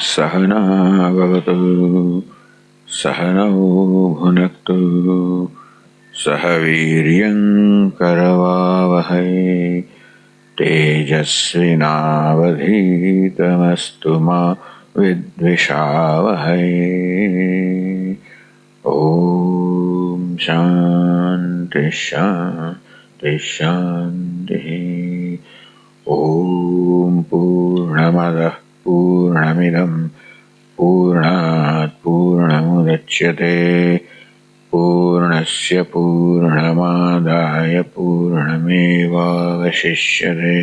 सहना भवतु सहनौ भुनक्तु सह वीर्यं करवावहै तेजस्विनावधीतमस्तु मा विद्विषावहै। ओम शांति शांति शांति। ओम पूर्णमदः पूर्णमिदं पूर्णात् पूर्णमुदच्यते पूर्णस्य पूर्णमादाय पूर्णमेवावशिष्यते।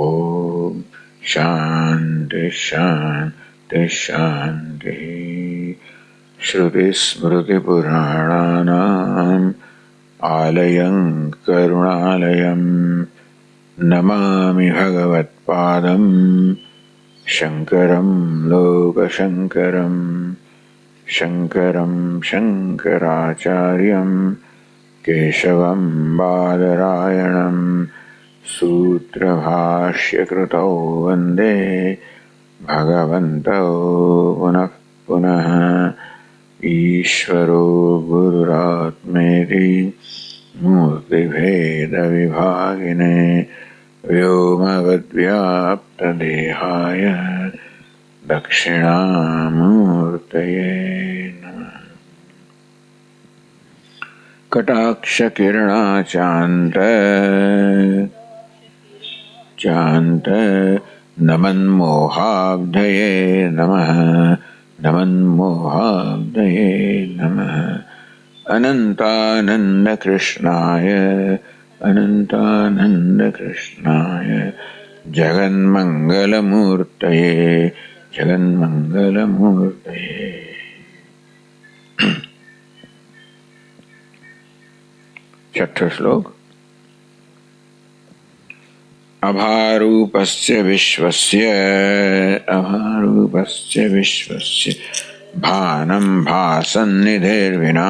ओम शांति शांति शांति। श्रुतिस्मृतिपुराणानाम् आलयं करुणालयं नमामि भगवत्पादं शङ्करं लोकशङ्करं शङ्करं शङ्कराचार्यं केशवं बादरायणं सूत्रभाष्यकृतौ वन्दे भगवन्तौ पुनः पुनः। ईश्वरो गुरुरात्मेति मूर्तिभेदविभागिने व्योमवद्व्याप्तदेहाय दक्षिणामूर्तये नमः। कटाक्षकिरणाचान्त नमन्मोहाब्धये नमः नमन्मोहाब्धये नमः। अनन्तानन्दकृष्णाय अनन्तानन्दकृष्णाय जगन्मङ्गलमूर्तये जगन्मङ्गलमूर्तये। छठा श्लोक। अभारूपस्य विश्वस्य भानं भासन्निधेर्विना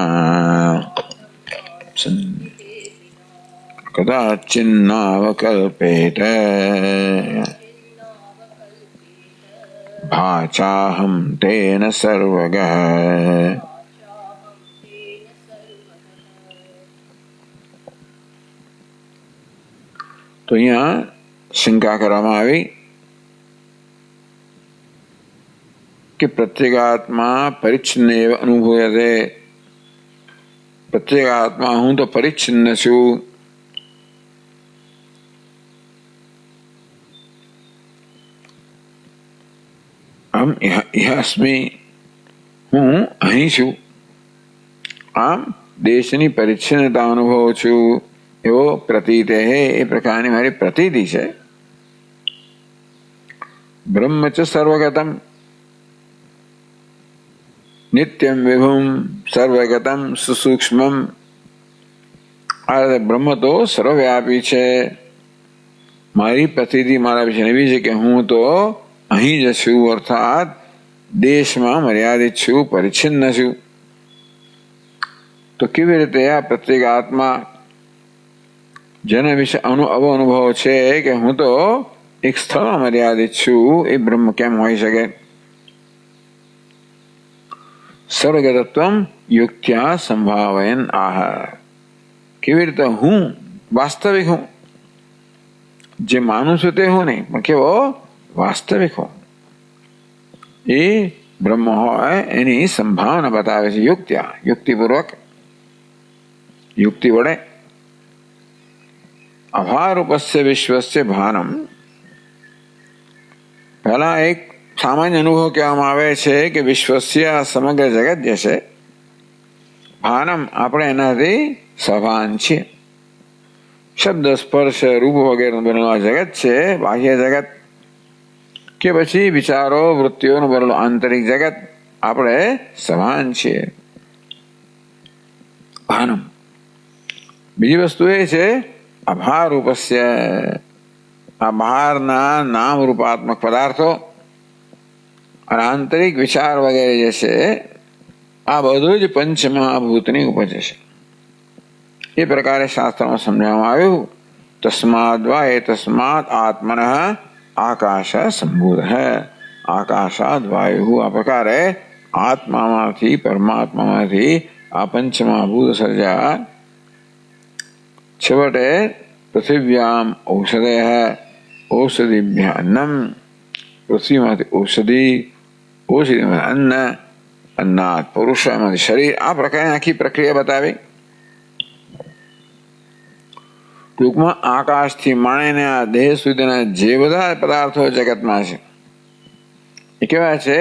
कदाचिन्नावकल्पेत भाचाहं तेन सर्वगः। तो यहाँ शंका કરવામાં આવી कि प्रत्येगात्मा परिच्छिन्न एव अनुभूयते। प्रत्येगात्मा हूं तो परिच्छिन्न छू। हम यह अस्मि हूं अहीं छू। आम देशनी परिच्छिन्नता अनुभव छू एवो प्रतीत है। ए प्रकारनी मारी प्रतीति है। ब्रह्म च सर्वगतम नित्यम विभुम सर्वगतम सुसूक्ष्मम। ब्रह्म तो सर्वव्यापी है। मारी प्रतीति मारा विषय एवी है कि हूँ तो अहीं ज छू अर्थात देश में मर्यादित छू परिच्छिन्न छू। तो केवी रीते आ प्रत्येक आत्मा जेना विषय अनुभव है कि हूँ तो एक स्थल में मर्यादित छू ए ब्रह्म केम होई सके। सर्वगतत्वम युक्त्या संभावयन आह। केवी रीते हूँ वास्तविक हूँ जे मानु छू ते हूँ नहीं पण केवो वास्तविक हो ए ब्रह्म होय एनी संभावना बतावे छे। युक्त्या युक्तिपूर्वक युक्ति वडे। अभारूपस्य विश्वस्य भानम। पहला एक सामान्य अनुभव कहेवामां आवे छे कि विश्वस्य समग्र जगत जैसे भानम आपणे एनाथी सभान छे। शब्द स्पर्श रूप वगैरह बनेलुं जगत छे बाह्य जगत के पछी विचारो वृत्तिओ बनेलुं आंतरिक जगत आपणे सभान छे। भानम। बीजी वस्तु ए छे अभारूपस्य। आ बहारना नाम रूपात्मक पदार्थों और आंतरिक विचार वगैरह जैसे आ बधुं ज पंचमहाभूतनी उपज छे। ये प्रकार शास्त्र में समझावामां आव्युं। तस्माद् वा एतस्मात् आत्मनः आकाश संभूतः। આકાશાદ વાયુ આ પ્રકારે આત્મામાંથી પરમાત્મામાંથી આ પંચમહાભૂત સર્જા. છેવટે પૃથિવ્યામ ઔષધય ઔષધિભ્ય અન્નમ, પૃથ્વીમાંથી ઔષધિ, ઔષધિમાંથી અન્ન, અન્નાત પુરુષ, એમાંથી શરીર. આ પ્રકારની આખી પ્રક્રિયા બતાવી. ટૂંકમાં આકાશથી માંડીને આ દેહ સુધીના જે બધા પદાર્થો જગતમાં છે એ કેવા છે?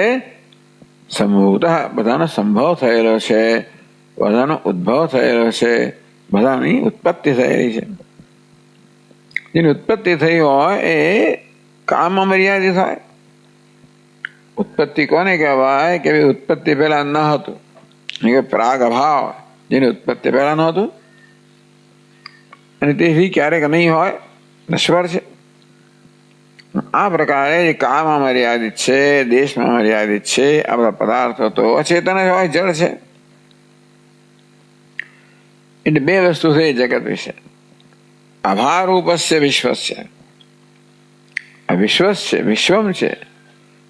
સંભવતઃ બધાનો સંભવ થયેલો છે, બધાનો ઉદ્ભવ થયેલો છે, બધાની ઉત્પત્તિ થયેલી છે. જેની ઉત્પત્તિ થઈ હોય એ કામમાં મર્યાદિત હોય. ઉત્પત્તિ કોને કહેવાય? કે ઉત્પત્તિ પહેલા ન હતું, કે પ્રાગ અભાવ, જેની ઉત્પત્તિ પહેલા નહોતું અને તેથી ક્યારેક નહીં હોય, નશ્વર છે. આ પ્રકારે કાળમાં મર્યાદિત છે, દેશમાં મર્યાદિત છે. આ બધા પદાર્થો તો અચેતન જ હોય, જળ છે. એટલે બે વસ્તુ થઈ જગત વિશે. અભારૂપસ્ય વિશ્વસ્ય, આ વિશ્વસ છે, વિશ્વમ છે.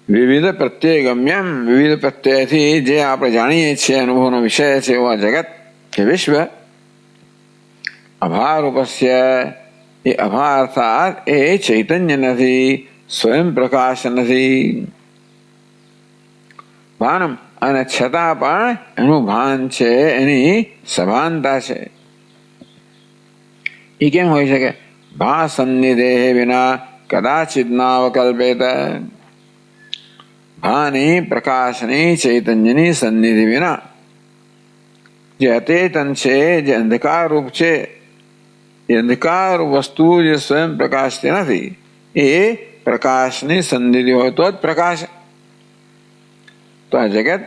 વિવિધ પ્રત્યય ગમ્યમ, વિવિધ પ્રત્યયથી જે આપણે જાણીએ છીએ અનુભવનો વિષય છે એવા જગત કે વિશ્વ. અભારૂપસ્ય, એ અભા અર્થાત એ ચૈતન્ય નથી, સ્વયં પ્રકાશ નથી. ભાનમ, અને છતાં પણ એનું ભાન છે, એની સભાનતા છે. એ કેમ હોઈ શકે? ભા સન્નિધેહ વિના કદાચિત નાવકલ્પેત. ભાની, પ્રકાશની, ચૈતન્યની સન્નિધિ વિના જે અચેતન છે, જે અંધકાર રૂપ છે, એ અંધકાર વસ્તુ જે સ્વયં પ્રકાશતી નથી, એ પ્રકાશની સન્નિધિ હોય તો જ પ્રકાશ. તો આ જગત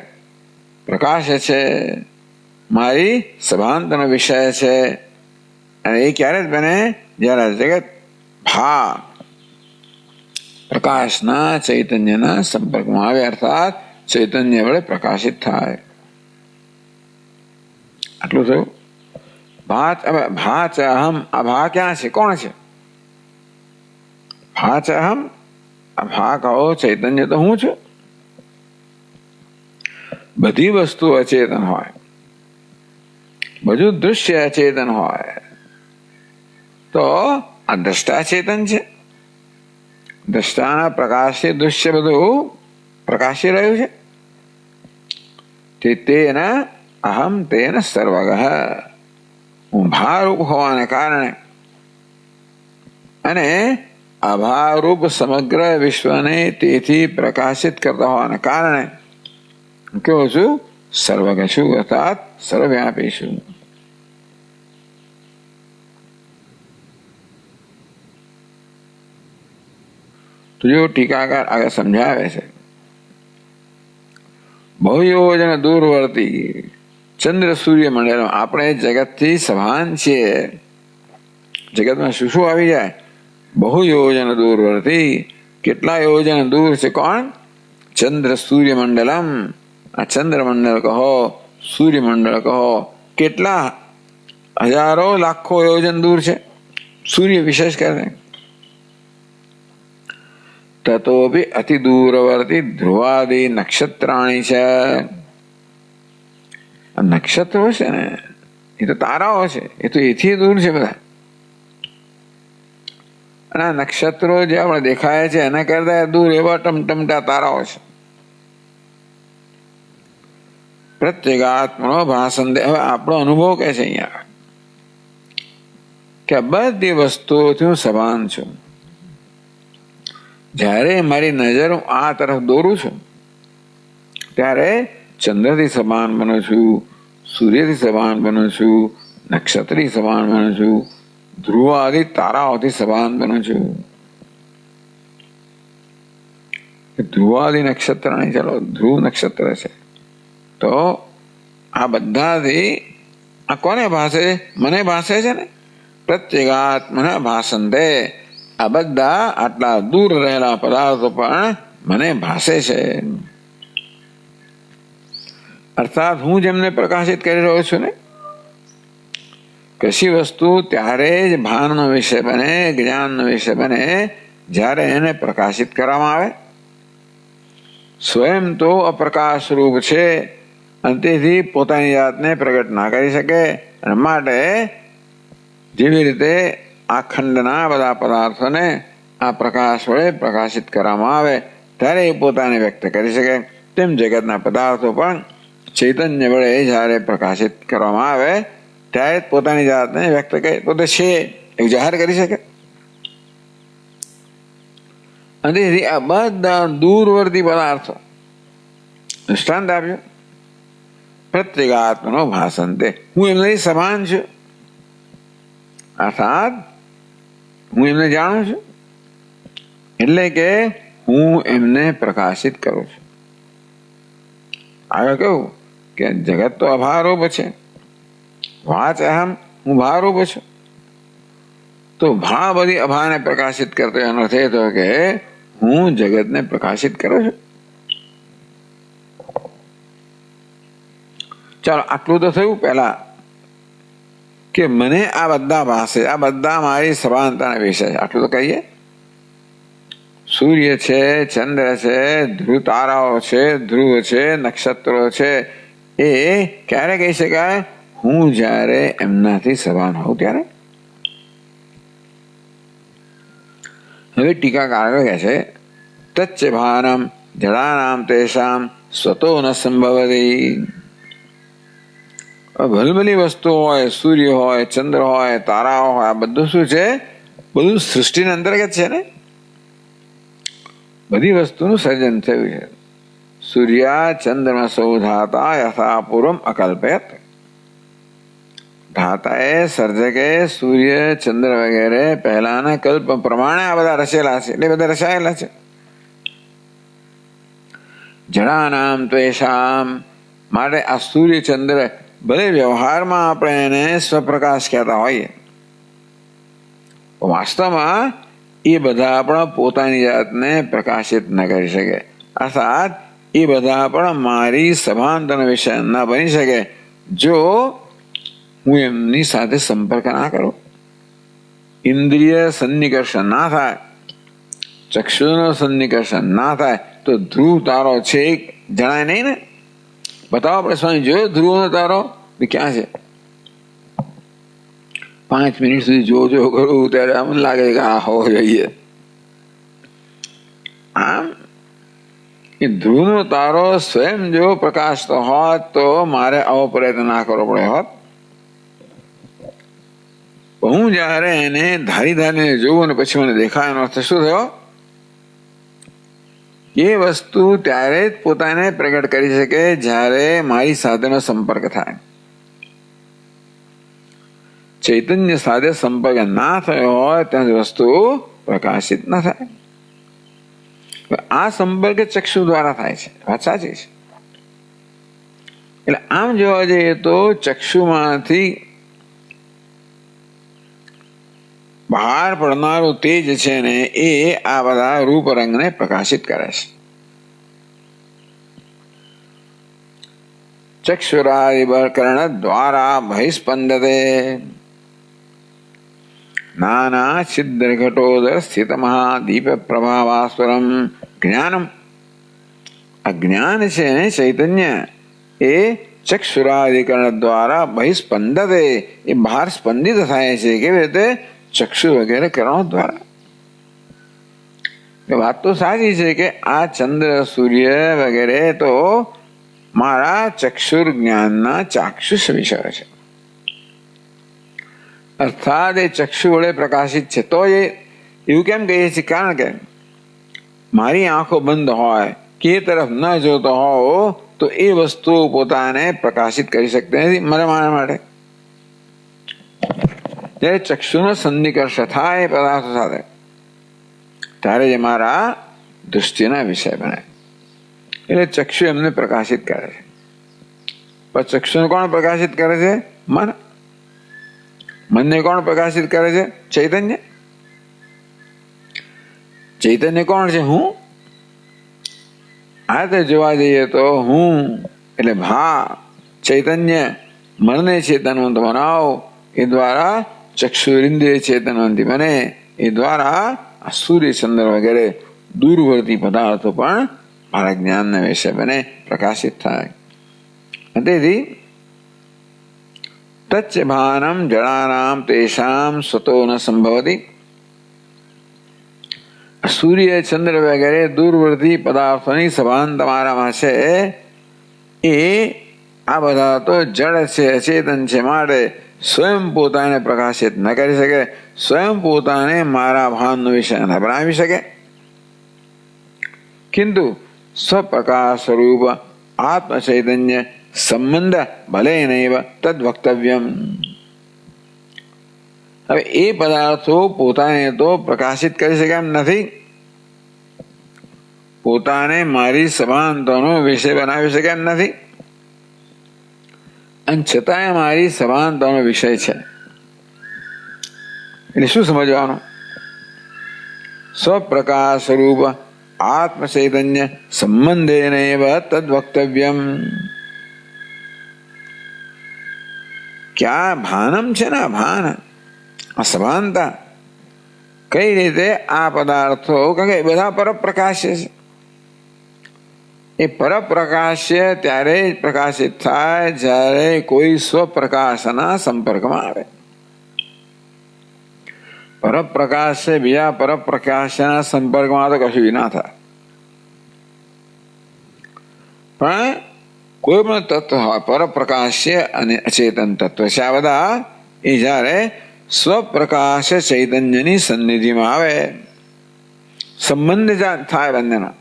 પ્રકાશ છે, મારી સભાનતાનો વિષય છે. અને એ ક્યારે જ બને? જ્યારે જગત ભા પ્રકાશના, ચૈતન્યના સંપર્કમાં આવે, અર્થાત ચૈતન્ય વડે પ્રકાશિત થાય. આટલું થયું. ભા ચ અહમ, આ ભા ક્યાં છે? કોણ છે? ભા ચ અહમ, આ ભા કહો ચૈતન્ય તો હું છું. બધી વસ્તુ અચેતન હોય, બધું દૃશ્ય અચેતન હોય, તો આ દ્રષ્ટા ચેતન છે. દ્રષ્ટાના પ્રકાશથી દૃશ્ય બધું પ્રકાશી રહ્યું છે. તેના અહમ તેન સર્વગઃ, હું ભારૂપ હોવાને કારણે અને અભારૂપ સમગ્ર વિશ્વને તેથી પ્રકાશિત કરતા હોવાને કારણે કેવો છું? સર્વગઃ છું, અર્થાત સર્વવ્યાપી છું. તો જો ટીકાકાર આગળ સમજાવે છે, બહુયોજન દૂરવર્તી ચંદ્ર સૂર્ય મંડળ, આપણે જગતથી સભાન છીએ. જગતમાં શું શું આવી જાય? બહુયોજન દૂરવર્તી, કેટલા યોજન દૂર છે. કોણ? ચંદ્ર સૂર્ય મંડલમ. આ ચંદ્રમંડળ કહો, સૂર્યમંડળ કહો, કેટલા હજારો લાખો યોજન દૂર છે. સૂર્ય વિશેષ કરીને તતોપી અતિ દૂરવર્તી ધ્રુવાદિ નક્ષત્રાણી છે. નક્ષત્રો છે ને, એ તો તારાઓ છે, એ તો એથી દૂર છે બધા. અને આ નક્ષત્રો જે આપણે દેખાય છે એના કરતા દૂર એવા ટમટમટા તારાઓ છે. પ્રત્યેગાત્મનો ભાષણ દે. હવે આપણો અનુભવ કે છે અહીંયા કે બધી વસ્તુઓથી હું સભાન છું. જ્યારે મારી નજર હું આ તરફ દોરું છું ત્યારે ચંદ્રથી સભાન બનું છું, સૂર્યથી સભાન બનું છું, નક્ષત્રથી સભાન બનું છું, ધ્રુવ આદિ તારાઓથી સભાન બનું છું. ધ્રુવ આદિ નક્ષત્ર નહીં, ચાલો ધ્રુવ નક્ષત્ર છે. તો આ બધાથી આ કોને ભાષે? મને ભાષે છે ને. પ્રત્યેગાત્મના ભાષણ દે. આ બધા આટલા દૂર રહેલા પદાર્થો પણ મને ભાષે છે. અર્થાત હું જેમને પ્રકાશિત કરી રહ્યો છું ને, કશી વસ્તુ ત્યારે જ ભાનનો વિષય બને, જ્ઞાનનો વિષય બને, જ્યારે એને પ્રકાશિત કરવામાં આવે. સ્વયં તો અપ્રકાશ રૂપ છે અને તેથી પોતાની જાતને પ્રગટ ના કરી શકે, અને માટે જેવી રીતે આ ખંડના બધા પદાર્થોને આ પ્રકાશ વડે પ્રકાશિત કરવામાં આવે ત્યારે એ પોતાને વ્યક્ત કરી શકે, તેમ જગતના પદાર્થો પણ ચૈતન્ય વડે જ્યારે પ્રકાશિત કરવામાં આવે ત્યારે પોતાની જાતને વ્યક્ત કરી પોતે છે એવું જાહેર કરી શકે. અને તેથી આ બધા દૂરવર્તી પદાર્થો દૃષ્ટાંત આપ્યું. પ્રત્યેગાત્મનો ભાષંતે, હું એમને સમાન છું, અર્થાત હું એમને જાણું છું એટલે કે હું એમને પ્રકાશિત કરું છું. આગળ કહ્યું કે જગત તો અભાવરૂપ છે, વાચ અહમ, હું ભાવરૂપ છું. તો ભાવ બધી અભાને પ્રકાશિત કરતો એનો અર્થ એ થયો કે હું જગતને પ્રકાશિત કરું છું. ચાલો આટલું તો થયું પહેલા કે મને આ બધા ભાષે, આ બધા મારી સભાનતાના વિષય છે, આટલું તો કહીએ. સૂર્ય છે, ચંદ્ર છે, ધ્રુવ તારાઓ છે, ધ્રુવ છે, નક્ષત્રો છે, એ ક્યારે કહી શકાય? હું જ્યારે એમનાથી સભાન હોઉં ત્યારે. હવે ટીકાકારો કહે છે તચ્ચ ભાનમ જડાનામ તેષામ સ્વતો ન સંભવતી. ભલભલી વસ્તુ હોય, સૂર્ય હોય, ચંદ્ર હોય, તારાઓ હોય, આ બધું શું છે? બધું સૃષ્ટિના અંતર્ગત છે ને. બધી વસ્તુનું સર્જન થયું છે. સૂર્યા ચંદ્રમાં સૌ ધાતા યથા પૂર્વમ અકલ્પયત. ધાતાએ, સર્જકે સૂર્ય, ચંદ્ર વગેરે પહેલાના કલ્પ પ્રમાણે આ બધા રચેલા છે, એટલે બધા રચાયેલા છે. જડાનામ ત્વેષામ, માટે આ સૂર્ય ચંદ્ર ભલે વ્યવહારમાં આપણે એને સ્વપ્રકાશ કહેતા હોઈએ, વાસ્તવમાં એ બધા પણ પોતાની જાતને પ્રકાશિત ન કરી શકે, અર્થાત એ બધા પણ મારી સભાનતાનો વિષય ના બની શકે જો હું એમની સાથે સંપર્ક ના કરું, ઇન્દ્રિય સન્નિકર્ષણ ના થાય, ચક્ષુનો સન્નિકર્ષણ ના થાય તો ધ્રુવ તારો છે જણાય નહીં ને. બતાવો આપણે સ્વામી જોયો ધ્રુવનો તારો? ક્યાં છે? 5 મિનિટ સુધી જો કરું ત્યારે આમ લાગે કે આ હોવો જોઈએ. આમ એ ધ્રુવનો તારો સ્વયં જો પ્રકાશતો હોત તો મારે આવો પ્રયત્ન ના કરવો પડે હોત. હું જયારે એને ધારી ધારીને જોઉં અને પછી મને દેખાય, એનો અર્થ શું થયો? એ વસ્તુ ત્યારે જ પોતાને પ્રગટ કરી શકે જ્યારે મારી સાથેનો સંપર્ક થાય. ચૈતન્ય સાથે સંપર્ક ના થયો હોય ત્યાં વસ્તુ પ્રકાશિત ના થાય. આ સંપર્ક ચક્ષુ દ્વારા થાય છે, વાત સાચી છે. એટલે આમ જોવા જઈએ તો ચક્ષુમાંથી બહાર પડનારું તેજ છે ને એ આ બધા રૂપ રંગને પ્રકાશિત કરે છે. ચક્ષુરાદિકર્ણ દ્વારા બહિસ્પંદતે નાના છિદ્ર ઘટોદર સ્થિત મહાદીપ પ્રભાવાસ્વરમ જ્ઞાનમ. આ જ્ઞાન છે ને ચૈતન્ય એ ચક્ષુરાદિકર્ણ દ્વારા બહિસ્પંદતે, એ બહાર સ્પંદિત થાય છે. કેવી રીતે? ચક્ષુ વગેરે કરણો દ્વારા. વાત તો સાચી છે કે આ ચંદ્ર સૂર્ય વગેરે તો મારા ચક્ષુર જ્ઞાનના ચાક્ષુષ વિષય છે, અર્થાત એ ચક્ષુ વડે પ્રકાશિત છે. તો એ એવું કેમ કહીએ છીએ? કારણ કે મારી આંખો બંધ હોય કે એ તરફ ન જોતો હોવ તો એ વસ્તુ પોતાને પ્રકાશિત કરી શકતી નથી મારા માટે. જ્યારે ચક્ષુનો સન્નિકર્ષ થાય પદાર્થો સાથે ત્યારે જ મારા દૃષ્ટિના વિષય બને. એટલે ચક્ષુ એમને પ્રકાશિત કરે છે. પણ ચક્ષુને કોણ પ્રકાશિત કરે છે? મન. મનને કોણ પ્રકાશિત કરે છે? ચૈતન્ય. ચૈતન્ય કોણ છે? હું. આ રીતે જોવા જઈએ તો હું એટલે ચૈતન્ય મનને ચેતનવંત બનાવો, એ દ્વારા ચક્ષુરિન્દ્રિય ચેતનવંતી બને, એ દ્વારા આ સૂર્ય ચંદ્ર વગેરે દૂરવર્તી પદાર્થો પણ મારા જ્ઞાનના વિષય બને, પ્રકાશિત થાય. તેથી તચ્ચ ભાનમ જડાનામ તેષામ સ્વતો ન સંભવતી. સૂર્ય, ચંદ્ર વગેરે દૂરવર્તી પદાર્થોની સભાન તમારામાં છે એ આ બધા તો જડ છે, અચેતન છે, માટે સ્વયં પોતાને પ્રકાશિત ન કરી શકે, સ્વયં પોતાને મારા ભાનનો વિષય ન બનાવી શકે. કિંતુ સ્વપ્રકાશ સ્વરૂપ આત્મ ચૈતન્ય સંબંધ ભલે નૈવ તદ વક્તવ્યમ. હવે એ પદાર્થો પોતાને તો પ્રકાશિત કરી શકે એમ નથી, પોતાને મારી સભાનતાનો વિષય બનાવી શકે એમ નથી, અને છતાંય મારી સભાનતાનો વિષય છે. એટલે શું સમજવાનું? સ્વપ્રકાશ સ્વરૂપ આત્મ ચૈતન્ય સંબંધેન એવ તદ વક્તવ્યમ. ક્યાં ભાનમ છે ને, ભાન, અસભાનતા. કઈ રીતે આ પદાર્થો, કારણ કે બધા પરપ્રકાશ્ય છે, એ પરપ્રકાશ્ય ત્યારે જ પ્રકાશિત થાય જ્યારે કોઈ સ્વપ્રકાશના સંપર્કમાં આવે. પરપ્રકાશ બીજા પરપ્રકાશના સંપર્કમાં તો કશું ના થાય. પણ કોઈ પણ તત્વ હોય, પરપ્રકાશ્ય અને અચેતન તત્વ છે, આ બધા એ જ્યારે સ્વપ્રકાશ ચૈતન્યની સન્નિધિમાં આવે, સંબંધ થાય બંનેનો.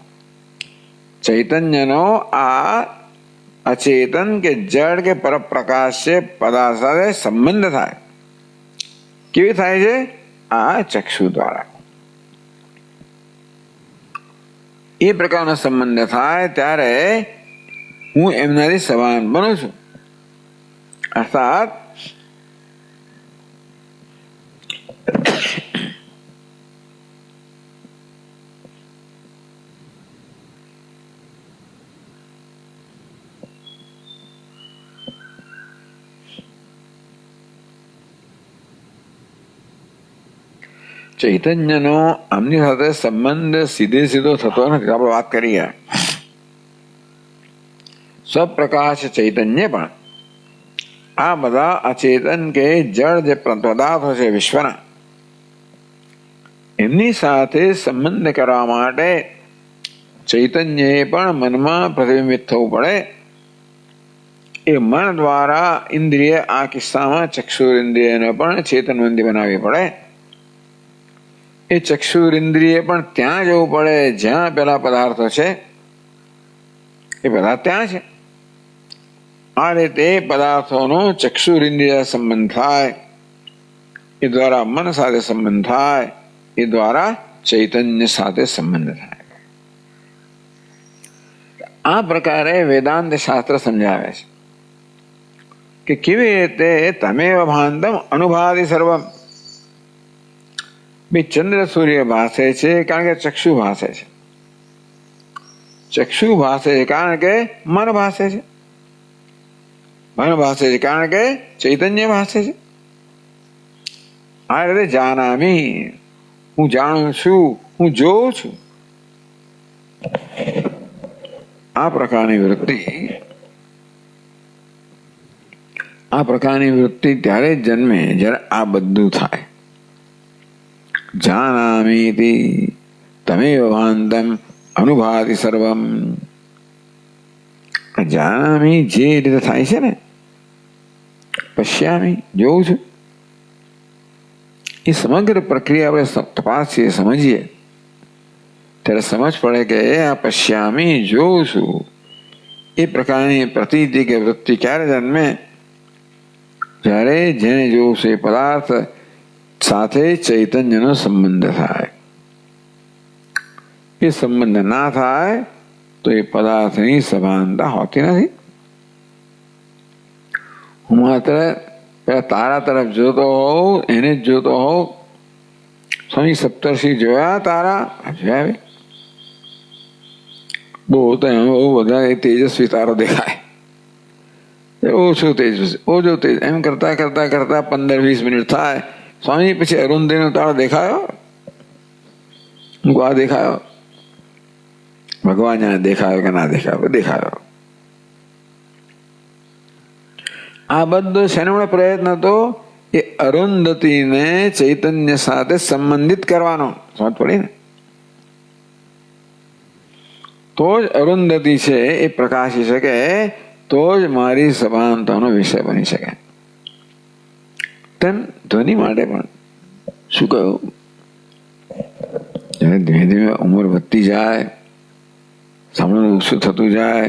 ચૈતન્યનો આ અચેતન કે જડ કે પરપ્રકાશ્ય પદાર્થ સાથે સંબંધ થાય. કેવી થાય છે? આ ચક્ષુ દ્વારા. એ પ્રકારનો સંબંધ થાય ત્યારે હું એમનાથી સમાન બનું છું. અર્થાત ચૈતન્યનો આમની સાથે સંબંધ સીધે સીધો થતો નથી. આપણે વાત કરીએ સ્વપ્રકાશ ચૈતન્ય પણ આ બધા અચેતન કે જળ જે પદાર્થો છે વિશ્વના, એમની સાથે સંબંધ કરવા માટે ચૈતન્યએ પણ મનમાં પ્રતિબિંબિત થવું પડે. એ મન દ્વારા ઇન્દ્રિય, આ કિસ્સામાં ચક્ષુર ઇન્દ્રિયને પણ ચેતનવંતી બનાવવી પડે. એ ચક્ષુર ઇન્દ્રિય પણ ત્યાં જવું પડે જ્યાં પેલા પદાર્થો છે, એ બધા ત્યાં છે. આ રીતે પદાર્થોનો ચક્ષુર ઇન્દ્રિય સંબંધ થાય, એ દ્વારા મન સાથે સંબંધ થાય, એ દ્વારા ચૈતન્ય સાથે સંબંધ થાય. આ પ્રકારે વેદાંત શાસ્ત્ર સમજાવે છે કે કેવી રીતે તમેવ ભાંતમ અનુભાતિ સર્વમ. બે ચંદ્ર સૂર્ય ભાસે છે કારણ કે ચક્ષુ ભાસે છે, ચક્ષુ ભાસે છે કારણ કે મન ભાસે છે, મન ભાસે છે કારણ કે ચૈતન્ય ભાસે છે. આ રીતે જાનામી, હું જાણું છું, હું જોઉં છું. આ પ્રકારની વૃત્તિ ત્યારે જ જન્મે જ્યારે આ બધું થાય. જાનામીતિ તમેવ ભાંતમ અનુભાતિ સર્વમ. જાનામી જે રીતે થાય છે ને, પશ્યામી જોઉં છું, એ સમગ્ર પ્રક્રિયા આપણે તપાસીએ, સમજીએ ત્યારે સમજ પડે કે આ પશ્યામી જોઉં છું એ પ્રકારની પ્રતીતિ કે વૃત્તિ ક્યારે જન્મે? જ્યારે જેને જોઉં છું એ પદાર્થ સાથે ચૈતન્યનો સંબંધ થાય. એ સંબંધ ના થાય તો એ પદાર્થની સભાનતા હોતી નથી. હું માત્ર તારા તરફ જોતો હોઉં, એને જ જોતો હોઉં. સ્વામી સપ્તર્ષિ જોયા તારા? જોયા. બહુ તો એમ બહુ બધા તેજસ્વી તારો દેખાય, ઓછું તેજસ્વી, ઓછો તેજ, એમ કરતા કરતા કરતા 15-20 મિનિટ થાય. સ્વામી પછી અરુંધતીનો તારો દેખાયો? આ દેખાયો? ભગવાન જાણે દેખાયો કે ના દેખાયો, દેખાયો. આ બધો શેનો પ્રયત્ન હતો? એ અરુંધતીને ચૈતન્ય સાથે સંબંધિત કરવાનો. સમજ પડી ને? તો જ અરુંધતી છે એ પ્રકાશી શકે, તો જ મારી સભાનતાનો વિષય બની શકે. તેમ ધ્વનિ માટે પણ શું કહ્યું? જ્યારે ધીમે ધીમે ઉંમર વધતી જાય, સાંભળવાનું ઓછું થતું જાય,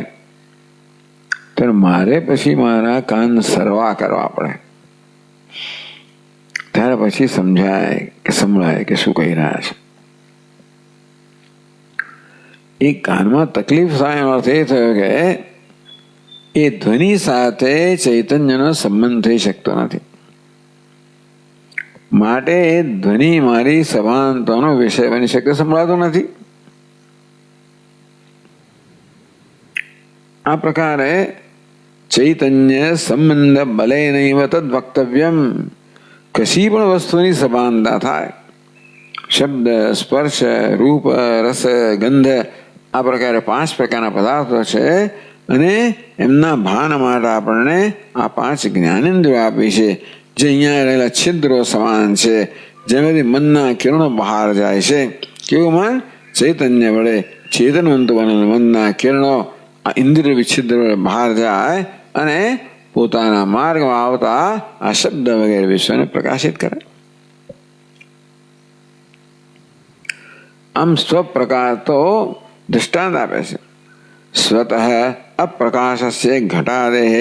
ત્યારે મારે પછી મારા કાન સરવા કરવા પડે. ત્યારે પછી સમજાય કે સંભળાય કે શું કહી રહ્યા છે. એ કાનમાં તકલીફ થાય અર્થ એ થયો કે એ ધ્વનિ સાથે ચૈતન્યનો સંબંધ થઈ શકતો નથી. માટે એ ધ્વનિ મારી સભાનતાનો વિષય બની શકે, સંભળાતો નથી. આ પ્રકારે ચૈતન્ય સંબંધ બલે નૈવ તદ વક્તવ્યમ. કશી પણ વસ્તુની સભાનતા થાય, શબ્દ, સ્પર્શ, રૂપ, રસ, ગંધ, આ પ્રકારે 5 પ્રકારના પદાર્થો છે અને એમના ભાન માટે આપણને આ 5 જ્ઞાનેન્દ્રિયો આપી છે, જે અહીંયા રહેલા છિદ્રો સમાન છે, જેમાંથી મનના કિરણો બહાર જાય છે. કેવું મન? ચૈતન્ય વડે ચેતનવંત બનેલા મનના કિરણો આ ઇન્દ્રિય વિચ્છિદ્ર વડે બહાર જાય અને પોતાના માર્ગમાં આવતા આ શબ્દ વગેરે વિશ્વને પ્રકાશિત કરે. આમ સ્વપ્રકાશ તો દૃષ્ટાંત આપે છે. સ્વતઃ અપ્રકાશસ્ય ઘટાદેહ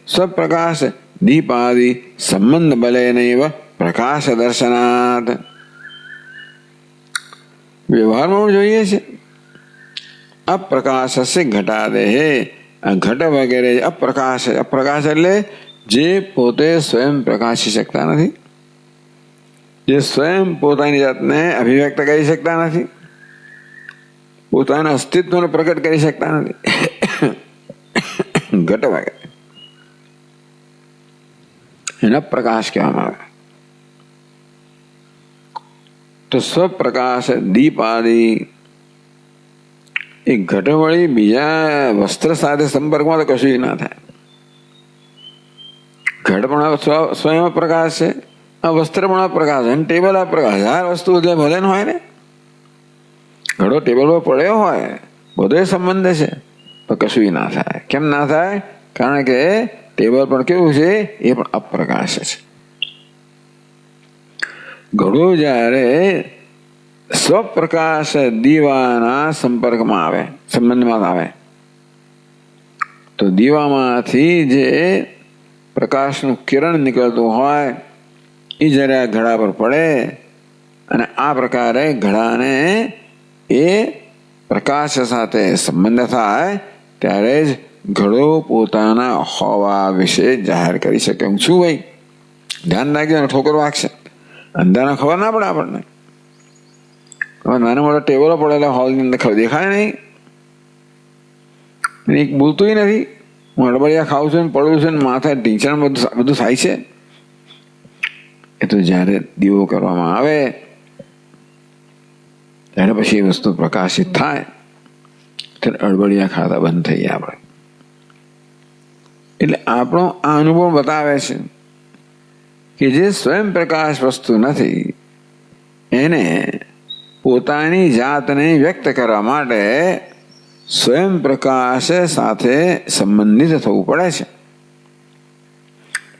સ્વપ્રકાશ દીપાદિ સંબંધ બલેનૈવ પ્રકાશ દર્શનાત. વ્યવહારમાં જોઈએ છે અપ્રકાશસ્ય ઘટાદેહ, આ ઘટ વગેરે અપ્રકાશ. અપ્રકાશ એટલે જે પોતે સ્વયં પ્રકાશી શકતા નથી, જે સ્વયં પોતાની જાતને અભિવ્યક્ત કરી શકતા નથી, પોતાના અસ્તિત્વને પ્રકટ કરી શકતા નથી. ઘટ વગેરે એના પ્રકાશ કહેવામાં આવે. તો સ્વપ્રકાશ દીપાદિ એ ઘટ વળી બીજા વસ્ત્ર સાથે સંપર્કમાં તો કશું ના થાય. ઘટ પણ સ્વયં પ્રકાશ છે, આ વસ્ત્ર પણ પ્રકાશ છે, ટેબલ આ પ્રકાશ. 1000 વસ્તુ ભલે ન હોય ને, ઘડો ટેબલ પર પડ્યો હોય, બધો સંબંધ છે, તો કશું ના થાય. કેમ ના થાય? કારણ કે ટેબલ પણ કેવું છે? એ પણ અપ્રકાશ છે. ઘડો જ્યારે સ્વપ્રકાશ દીવાના સંપર્કમાં આવે, સંબંધમાં આવે, તો દીવામાંથી જે પ્રકાશનું કિરણ નીકળતું હોય એ જ્યારે આ ઘડા પર પડે અને આ પ્રકારે ઘડાને એ પ્રકાશ સાથે સંબંધ થાય, ત્યારે જ ઘડો પોતાના હોવા વિશે જાહેર કરી શકે. હું છું ભાઈ, ધ્યાન રાખજો, ઠોકર વાગશે. અંધારા ખબર ના પડે આપણને. નાના મોટા ટેબલો પડેલા હોલની અંદર દેખાય નહીં, એક બોલતું નથી. હું અડબડિયા ખાઉં છું ને પડું છું ને માથા ઢીંચણ બધું થાય છે. એ તો જ્યારે દીવો કરવામાં આવે ત્યારે પછી એ વસ્તુ પ્રકાશિત થાય, ત્યારે અડબડિયા ખાતા બંધ થઈ જાય આપણે. એટલે આપણો આ અનુભવ બતાવે છે કે જે સ્વયં પ્રકાશ વસ્તુ નથી એને પોતાની જાતને વ્યક્ત કરવા માટે સ્વયં પ્રકાશ સાથે સંબંધિત થવું પડે છે.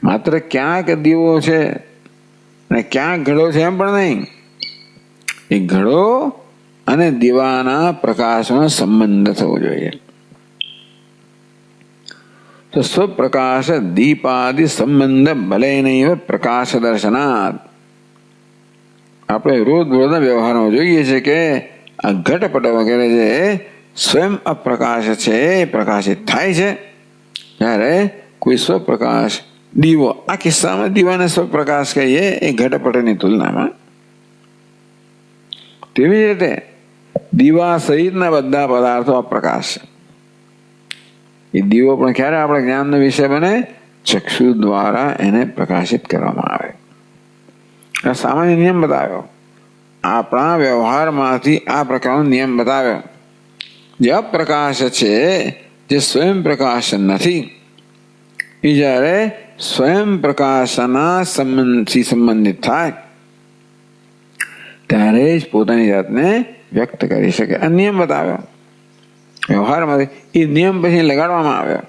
માત્ર ક્યાંક દીવો છે અને ક્યાંક ઘડો છે એમ પણ નહીં. એ ઘડો અને દીવાના પ્રકાશનો સંબંધ થવો જોઈએ. તો સ્વપ્રકાશ દીપાદિ સંબંધ ભલેનૈવ પ્રકાશ દર્શનાત. આપણે રોજ રોજના વ્યવહારમાં જોઈએ છે કે આ ઘટપટ વગેરે જે સ્વયં અપ્રકાશ છે એ પ્રકાશિત થાય છે. જ્યારે કોઈ સ્વપ્રકાશ દીવો, આ કિસ્સામાં દીવાને સ્વપ્રકાશ કહીએ એ ઘટપટની તુલનામાં. તેવી રીતે દીવા સહિતના બધા પદાર્થો અપ્રકાશ છે. એ દીવો પણ ક્યારે આપણે જ્ઞાનનો વિષય બને? ચક્ષુ દ્વારા એને પ્રકાશિત કરવામાં આવે. આ સામાન્ય નિયમ બતાવ્યો, આપણા વ્યવહારમાંથી આ પ્રકારનો નિયમ બતાવ્યો. જે અપ્રકાશ છે, જે સ્વયં પ્રકાશ નથી, એ જ્યારે સ્વયં પ્રકાશના સંબંધથી સંબંધિત થાય ત્યારે જ પોતાની જાતને વ્યક્ત કરી શકે. આ નિયમ બતાવ્યો વ્યવહારમાં. એ નિયમ પછી લગાડવામાં આવ્યો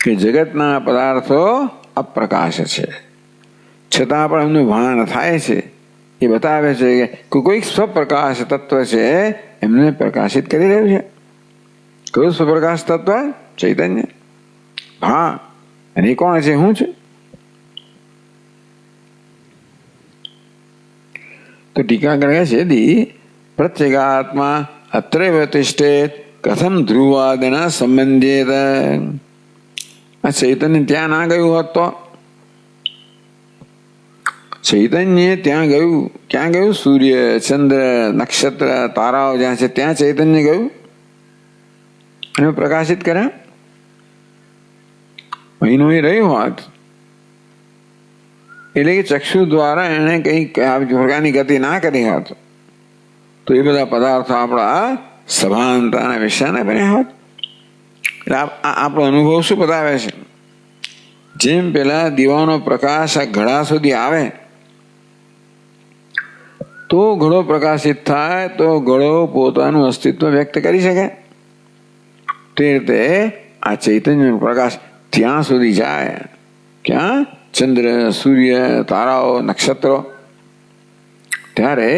કે જગતના પદાર્થો અપ્રકાશ છે, છતાં પણ એમનું ભાન થાય છે. એ બતાવે છે કે કોઈક સ્વપ્રકાશ તત્વ છે, એમને પ્રકાશિત કરી રહ્યું છે. કયું સ્વપ્રકાશ તત્વ? ચૈતન્ય. હા, અને એ કોણ છે? હું છું. તો ટીકાકર કહે છે દી પ્રત્યેગાત્મા અત્રૈવ તિષ્ઠેત કથમ ધ્રુવાદના સંબંધેત. આ ચૈતન્ય ત્યાં ના ગયું હોત તો? ચૈતન્ય ત્યાં ગયું. ક્યાં ગયું? સૂર્ય, ચંદ્ર, નક્ષત્ર, તારાઓ જ્યાં છે ત્યાં ચૈતન્ય ગયું અને પ્રકાશિત કર્યા. મહિનો એ રહ્યું હોત એટલે કે ચક્ષુ દ્વારા એને કઈ પ્રકારની ગતિ ના કરી હોત તો એ બધા પદાર્થો આપણા સભાનતાના વિષયના બન્યા હોત. એટલે આપણો અનુભવ શું બતાવે છે? જેમ પેલા દીવાનો પ્રકાશ આ ઘડા સુધી આવે તો ઘડો પ્રકાશિત થાય તો ઘડો પોતાનું અસ્તિત્વ વ્યક્ત કરી શકે, તે રીતે આ ચૈતન્યનો પ્રકાશ ત્યાં સુધી જાય. ક્યાં? ચંદ્ર, સૂર્ય, તારાઓ, નક્ષત્રો, ત્યારે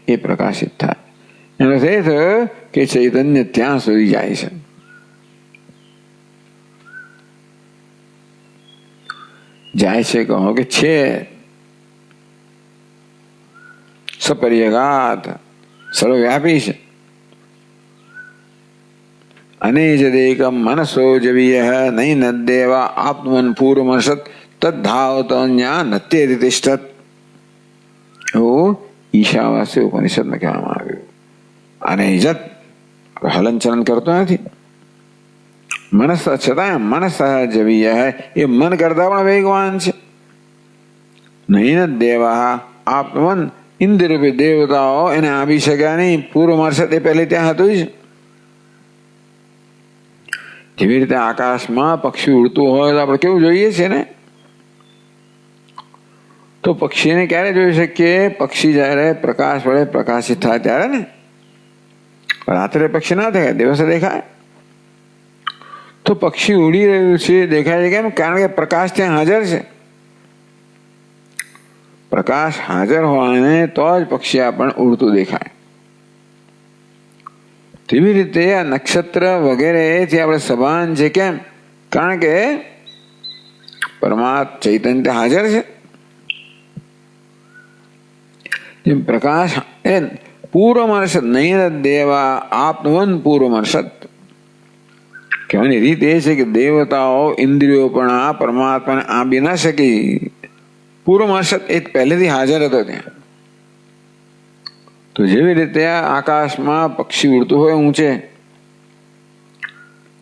એ પ્રકાશિત થાય. એનો અર્થ એ થયો કે ચૈતન્ય ત્યાં સુધી જાય છે. જાય છે કહો કે છે સપર્યગાત, સર્વવ્યાપી છે. અનેજદેકમ મનસો જવીય નહીં નદ્દેવા આત્મન પૂર્વમસત તદ્ધાવતન્યા નત્યેતિ તિષ્ઠત. એવું ઈશાવાસ્ય ઉપનિષદમાં કહેવામાં આવ્યું. અનેજત હલન ચલન કરતો નથી. મનસ છતાં મનસ જવીય, એ મન કરતા પણ વેગવાન છે. નહીં દેવા આત્મન, ઇન્દ્રિય દેવતાઓ એને આપી શક્યા નહીં. પૂર્વમર્ષદ એ પહેલે ત્યાં હતું જ. જેવી રીતે આકાશમાં પક્ષી ઉડતું હોય તો આપણે કેવું જોઈએ છે ને? તો પક્ષીને ક્યારે જોઈ શકીએ? પક્ષી જયારે પ્રકાશ વડે પ્રકાશિત થાય ત્યારે ને. રાત્રે પક્ષી ના દેખાય, દિવસે દેખાય. તો પક્ષી ઉડી રહ્યું છે દેખાય છે કેમ? કારણ કે પ્રકાશ ત્યાં હાજર છે. પ્રકાશ હાજર હોવાને તો જ પક્ષી આપણને ઉડતું દેખાય. તેવી રીતે આ નક્ષત્ર વગેરે જે આપણે સભાન છે. કેમ? કારણ કે પરમાત્મા ચૈતન્ય હાજર છે. જેમ પ્રકાશ એ પૂર્વમર્ષદ નહીં દેવા આપવન પૂર્વમર્ષદ કહેવાની રીત એ છે કે દેવતાઓ ઇન્દ્રિયો પણ આ પરમાત્માને આપી ના શકી. પૂર્વમર્ષદ એ પહેલેથી હાજર હતો ત્યાં. તો જેવી રીતે આકાશમાં પક્ષી ઉડતું હોય ઊંચે,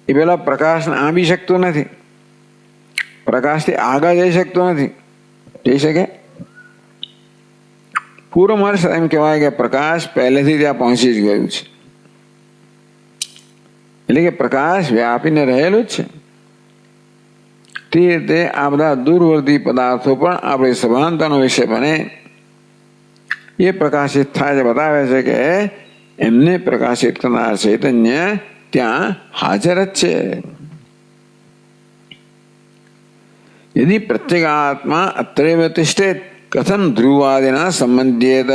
એ પેલા પ્રકાશને આંબી શકતો નથી, પ્રકાશથી આગળ જઈ શકતો નથી. જઈ શકે? પૂર્વમર્ષદ એમ કહેવાય કે પ્રકાશ પહેલેથી ત્યાં પહોંચી જ ગયું છે. એટલે કે પ્રકાશ વ્યાપીને રહેલું જ છે. તે રીતે આ બધા દૂરવર્તી પદાર્થો પણ આપણે સભાનતાનો વિષય બને એ પ્રકાશિત થાય છે. બતાવે છે કે એમને પ્રકાશિત કરનાર ચૈતન્ય ત્યાં હાજર જ છે. યદિ પ્રત્યેગાત્મા અત્રૈવ તિષ્ઠેત કથમ ધ્રુવાદિના સંબંધ્યેત.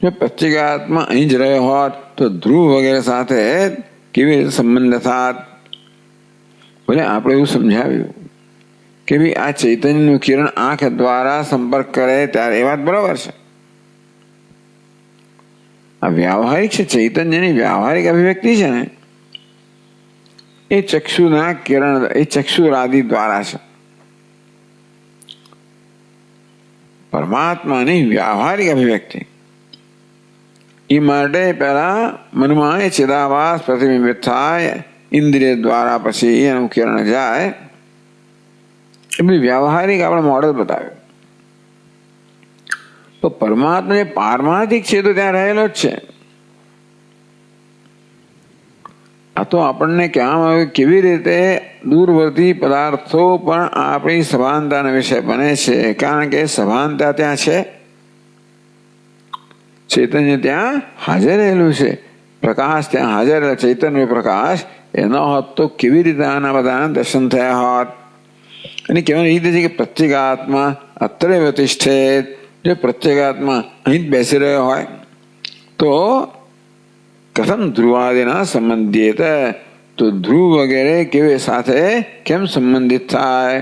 જો પ્રત્યેગાત્મા અહીં જ રહ્યો હોત તો ધ્રુવ વગેરે સાથે કેવી રીતે સંબંધ થાત? ભલે આપણે એવું સમજાવ્યું કે ભાઈ આ ચૈતન્યનું કિરણ આંખ દ્વારા સંપર્ક કરે ત્યારે એ વાત બરાબર છે. આ વ્યાવહારિક છે. ચૈતન્યની વ્યાવહારિક અભિવ્યક્તિ છે ને એ ચક્ષુના કિરણ, એ ચક્ષુરાદિ દ્વારા છે. પરમાત્માની વ્યાવહારિક અભિવ્યક્તિ એ માટે પહેલા મનમાં એ ચિદાભાસ પ્રતિબિંબિત થાય, ઇન્દ્રિય દ્વારા પછી એનું કિરણ જાય. એ બધી વ્યાવહારિક આપણે મોડેલ બતાવ્યું. તો પરમાત્મા જે પારમાર્થિક છે તો ત્યાં રહેલો જ છે. આ તો આપણને કહેવામાં આવ્યું કેવી રીતે દૂરવર્તી પદાર્થો પણ આપણી સભાનતાના વિષય બને છે, કારણ કે સભાનતા ત્યાં છે, ચૈતન્ય ત્યાં હાજર રહેલું છે, પ્રકાશ ત્યાં હાજર, ચૈતન્ય પ્રકાશ એ ન હોત તો કેવી રીતે આના બધાના દર્શન થયા હોત. અને કહેવાની રીતે છે કે પ્રત્યેગાત્મા અત્રૈવ તિષ્ઠેત. જો પ્રત્યેગાત્મા અહીં જ બેસી રહ્યો હોય તો કથમ ધ્રુવાદિના સંબંધિત, તો ધ્રુવ વગેરે કેવી સાથે કેમ સંબંધિત થાય?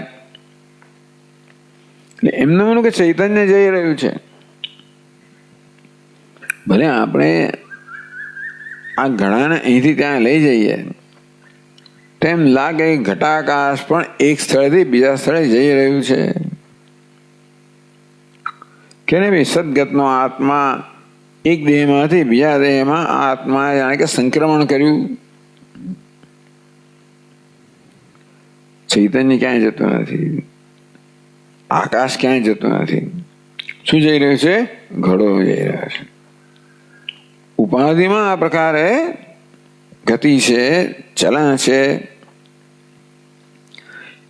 એમને મને કે ચૈતન્ય જઈ રહ્યું છે. ભલે આપણે આ ઘડાને અહીંથી ત્યાં લઈ જઈએ તેમ લાગે ઘટાકાશ પણ એક સ્થળેથી બીજા સ્થળે જઈ રહ્યું છે. કે ભાઈ સદગતનો આત્મા એક દેહમાંથી બીજા દેહમાં આત્મા જાણે કે સંક્રમણ કર્યું. ચૈતન્ય ક્યાંય જતું નથી, આકાશ ક્યાંય જતું નથી. શું જઈ રહ્યું છે? ઘડો જઈ રહ્યો છે. ઉપાધિમાં આ પ્રકારે ગતિ છે, ચલન છે,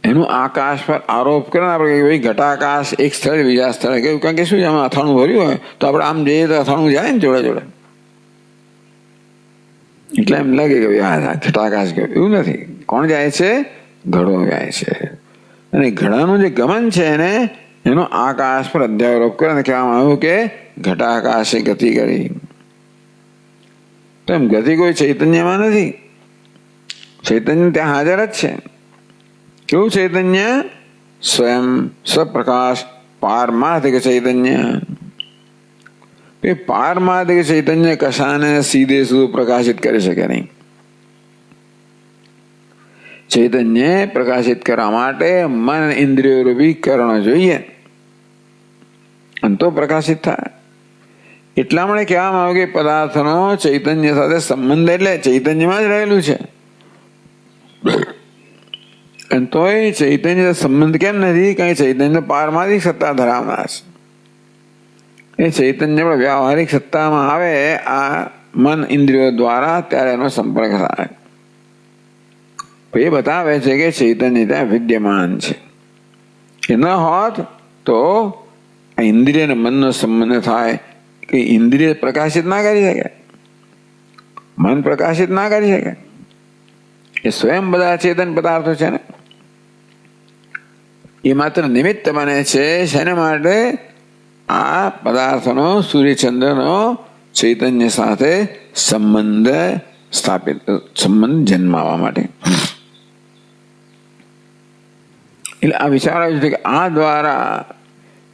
એનું આકાશ પર આરોપ કરે આપણે કે ભાઈ ઘટાકાશ એક સ્થળે બીજા સ્થળે ગયું. કારણ કે શું છે, આમાં અથાણું ભર્યું હોય તો આપણે આમ જઈએ તો અથાણું જાય ને જોડે જોડે, એટલે એમ લાગે કે ભાઈ ઘટાકાશ ગયો. એવું નથી. કોણ જાય છે? ઘડો જાય છે. અને ઘડાનું જે ગમન છે એને એનો આકાશ પર અધ્યારોપ કરે અને કહેવામાં આવ્યું કે ઘટાકાશે ગતિ કરી. તો એમ ગતિ કોઈ ચૈતન્યમાં નથી, ચૈતન્ય ત્યાં હાજર જ છે. કેવું ચૈતન્ય? સ્વયં સ્વપ્રકાશ પારમાર્થિક ચૈતન્ય. એ પારમાર્થિક ચૈતન્ય કશાને સીધે સીધું પ્રકાશિત કરી શકે નહીં. ચૈતન્ય પ્રકાશિત કરવા માટે મન ઇન્દ્રિયો રૂપી કરણ જોઈએ અને તો પ્રકાશિત થાય. એટલા માટે કહેવામાં આવે કે પદાર્થનો ચૈતન્ય સાથે સંબંધ એટલે ચૈતન્યમાં જ રહેલું છે. અને તોય ચૈતન્ય સંબંધ કેમ નથી? કારણ ચૈતન્ય પારમાર્થિક સત્તા ધરાવનાર છે. એ ચૈતન્ય પણ વ્યવહારિક સત્તામાં આવે આ મન ઇન્દ્રિયો દ્વારા, ત્યારે એનો સંપર્ક થાય. એ બતાવે છે કે ચૈતન્ય ત્યાં વિદ્યમાન છે. એ ન હોત તો આ ઇન્દ્રિય અને મનનો સંબંધ થાય કે ઇન્દ્રિય પ્રકાશિત ના કરી શકે, મન પ્રકાશિત ના કરી શકે. એ સ્વયં બધા ચેતન પદાર્થો છે ને, એ માત્ર નિમિત્ત બને છે. શેના માટે? આ પદાર્થનો સૂર્યચંદ્રનો ચૈતન્ય સાથે સંબંધ સ્થાપિત, સંબંધ જન્માવા માટે. એટલે આ વિચાર આવ્યો છે કે આ દ્વારા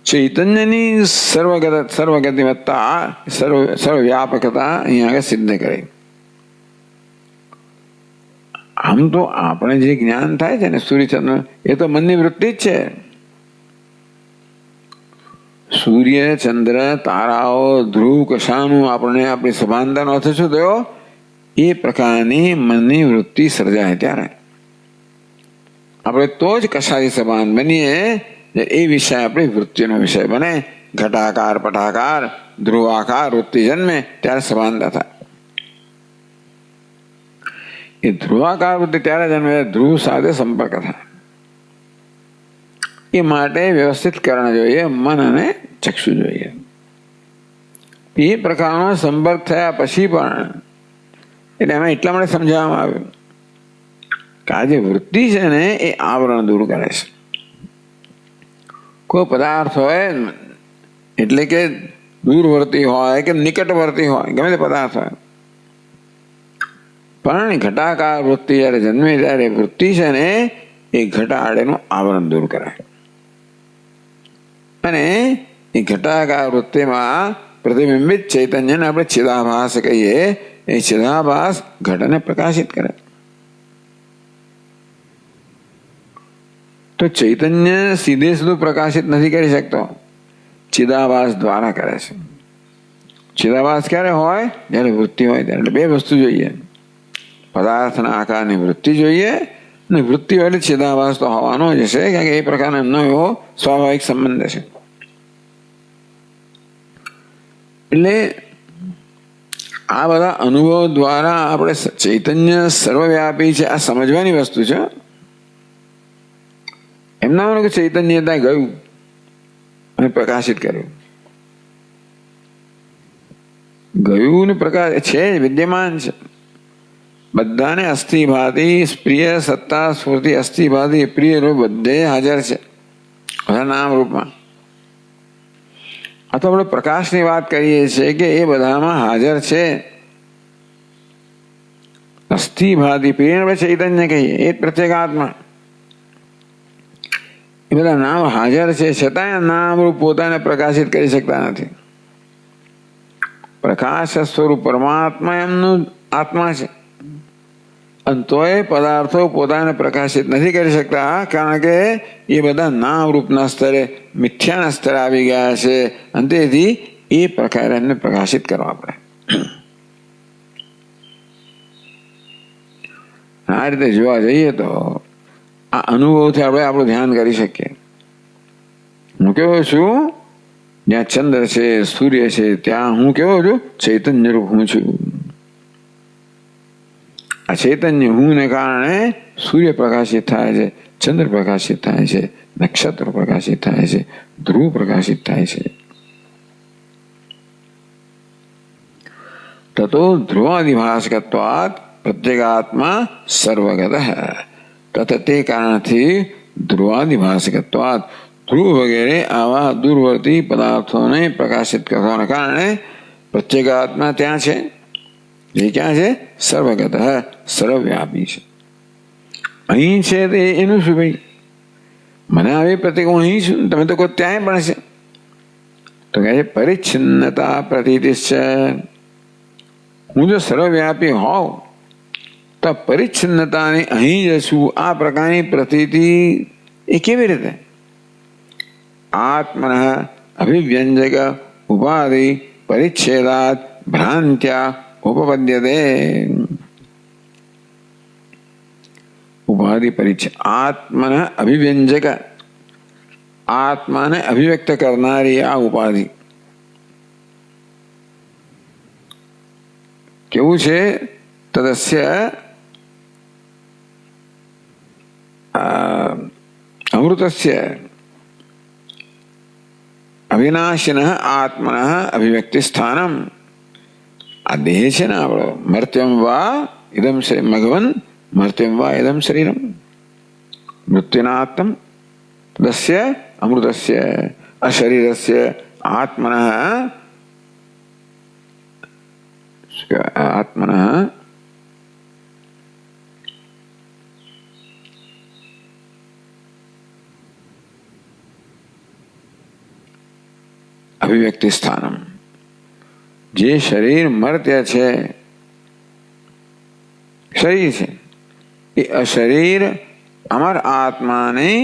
ચૈતન્યની સર્વગતિમત્તા, સર્વવ્યાપકતા અહીંયા આગળ સિદ્ધ કરી. આમ તો આપણે જે જ્ઞાન થાય છે ને સૂર્યચંદ્ર, એ તો મનની વૃત્તિ જ છે. સૂર્ય, ચંદ્ર, તારાઓ, ધ્રુવ, કશાનું આપણને આપણી સભાનતાનો અર્થ શું થયો? એ પ્રકારની મનની વૃત્તિ સર્જાય ત્યારે આપણે તો જ કશાથી સભાન બનીએ. એ વિષય આપણી વૃત્તિનો વિષય બને. ઘટાકાર, પટાકાર, ધ્રુવાકાર વૃત્તિ જન્મે ત્યારે સભાનતા થાય. એ ધ્રુવાકાર વૃત્તિ ત્યારે જન્મે ધ્રુવ સાથે સંપર્ક થાય. એ માટે વ્યવસ્થિત કરણ જોઈએ, મન અને ચક્ષુ જોઈએ. એ પ્રકારનો સંપર્ક થયા પછી પણ એટલે એમાં એટલા માટે સમજાવવામાં આવ્યું કે આ જે વૃત્તિ છે ને એ આવરણ દૂર કરે છે. કોઈ પદાર્થ હોય એટલે કે દૂરવર્તી હોય કે નિકટવર્તી હોય, ગમે તે પદાર્થ હોય, પણ ઘટાકાર વૃત્તિ જયારે જન્મે ત્યારે વૃત્તિ છે ને એ ઘટાડેનું આવરણ દૂર કરે. અને એ ઘટાકાર વૃત્તિમાં પ્રતિબિંબિત ચૈતન્યને આપણે ચિદાભાસ કહીએ. એ ચિદાભાસ ઘટને પ્રકાશિત કરે. તો ચૈતન્ય સીધે સીધું પ્રકાશિત નથી કરી શકતો, ચિદાભાસ દ્વારા કરે છે. ચિદાભાસ ક્યારે હોય? જયારે વૃત્તિ હોય ત્યારે. એટલે બે વસ્તુ જોઈએ, પદાર્થના આકારની વૃત્તિ જોઈએ અને વૃત્તિ હોય એટલે ચિદાભાસ તો હોવાનો જ છે, કારણ કે એ પ્રકારનો એમનો એવો સ્વાભાવિક સંબંધ છે. એટલે આ બધા અનુભવ દ્વારા આપણે ચૈતન્ય સર્વવ્યાપી છે આ સમજવાની વસ્તુ છે. એમના કે ચૈતન્ય ત્યાં ગયું અને પ્રકાશિત કર્યું. ગયું ને પ્રકાશ છે, વિદ્યમાન છે. બધાને અસ્થિભાતી પ્રિય સત્તા સ્ફૂર્તિ અસ્થિભાતી પ્રિય રૂપ બધે હાજર છે બધા નામ રૂપમાં. આ તો આપણે પ્રકાશની વાત કરીએ છીએ કે એ બધામાં હાજર છે. અસ્થિભાતી પ્રિય ચૈતન્ય કહીએ એ પ્રત્યેગાત્મા. એ બધા નામ હાજર છે છતાં નામ રૂપ પોતાને પ્રકાશિત કરી શકતા નથી. પ્રકાશ સ્વરૂપ પરમાત્મા એમનું આત્મા છે અને તોય પદાર્થો પોતાને પ્રકાશિત નથી કરી શકતા કારણ કે એ બધા નામ રૂપના સ્તરે મિથ્યાના સ્તરે આવી ગયા છે અને તેથી એ પ્રકારે એમને પ્રકાશિત કરવા પડે. આ રીતે જોવા જઈએ તો આ અનુભવથી આપણે આપણું ધ્યાન કરી શકીએ. હું કેવો છું? જ્યાં ચંદ્ર છે સૂર્ય છે ત્યાં હું કેવો છું? ચૈતન્ય રૂપ હું છું. આ ચૈતન્ય હું ને કારણે સૂર્ય પ્રકાશિત થાય છે, ચંદ્ર પ્રકાશિત થાય છે, નક્ષત્ર પ્રકાશિત થાય છે, ધ્રુવ પ્રકાશિત થાય છે. તતો ધ્રુવાદિભાસકત્વાત પ્રત્યેગાત્મા સર્વગત. તથ તે કારણથી ધ્રુવાદિભાસકત્વાત ધ્રુવ વગેરે આવા દૂરવર્તી પદાર્થોને પ્રકાશિત કરવાના કારણે પ્રત્યેગાત્મા ત્યાં છે. એ ક્યાં છે? સર્વગત, સર્વવ્યાપી છે. અહીં છે તે એનું શું ભાઈ? મને આવી પ્રત્યેક હું અહીં છું, તમે તો કોઈ ત્યાંય પણ છે. તો કહે છે પરિચ્છિન્નતા પ્રતીતિ છે. હું જો સર્વવ્યાપી હોઉં તો પરિચ્છિન્નતાની અહીં જ છું આ પ્રકારની પ્રતીતિ એ કેવી રીતે? આત્મન અભિવ્યંજક ઉપાધિ પરિચ્છેદાત ભ્રાંત્યા ઉપપદ્યતે. ઉપાધિ પરિચ્છેદ આત્મન અભિવ્યંજક, આત્માને અભિવ્યક્ત કરનારી આ ઉપાધિ કેવું છે? તદસ્ય અમૃતસ્ય અવિનાશિન આત્મન અભિવ્યક્તિ સ્થાનમ. આ દેહ છે ને આપણો, મર્ત્યમ વા ઇદમ ભગવન મર્ત્યમ વા ઇદમ શરીરમ મૃત્યુનાત્મ તદસ્ય અમૃતસ્ય અશરીરસ્ય આત્મન આત્મન અભિવ્યક્તિ સ્થાનમ. જે શરીર મર્ત્ય છે, શરીર છે, એ અશરીર અમર આત્માની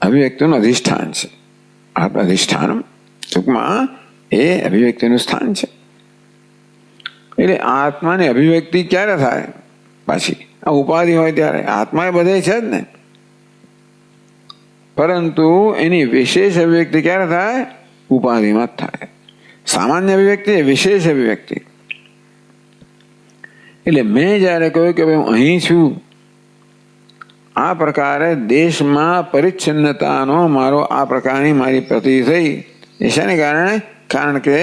અભિવ્યક્તિનું અધિષ્ઠાન છે. અધિષ્ઠાનમ ટૂંકમાં એ અભિવ્યક્તિનું સ્થાન છે. એટલે આત્માની અભિવ્યક્તિ ક્યારે થાય? પાછી આ ઉપાધિ હોય ત્યારે. આત્મા એ બધે છે જ ને, પરંતુ એની વિશેષ અભિવ્યક્તિ ક્યારે થાય? ઉપાધિમાં જ થાય. સામાન્ય અભિવ્યક્તિ એ વિશેષ અભિવ્યક્તિ. એટલે મેં જયારે કહ્યું કે ભાઈ હું અહીં છું, આ પ્રકારે દેશમાં પરિચ્છિન્નતાનો મારો આ પ્રકારની મારી પ્રતિ થઈ એ શાને કારણે? કારણ કે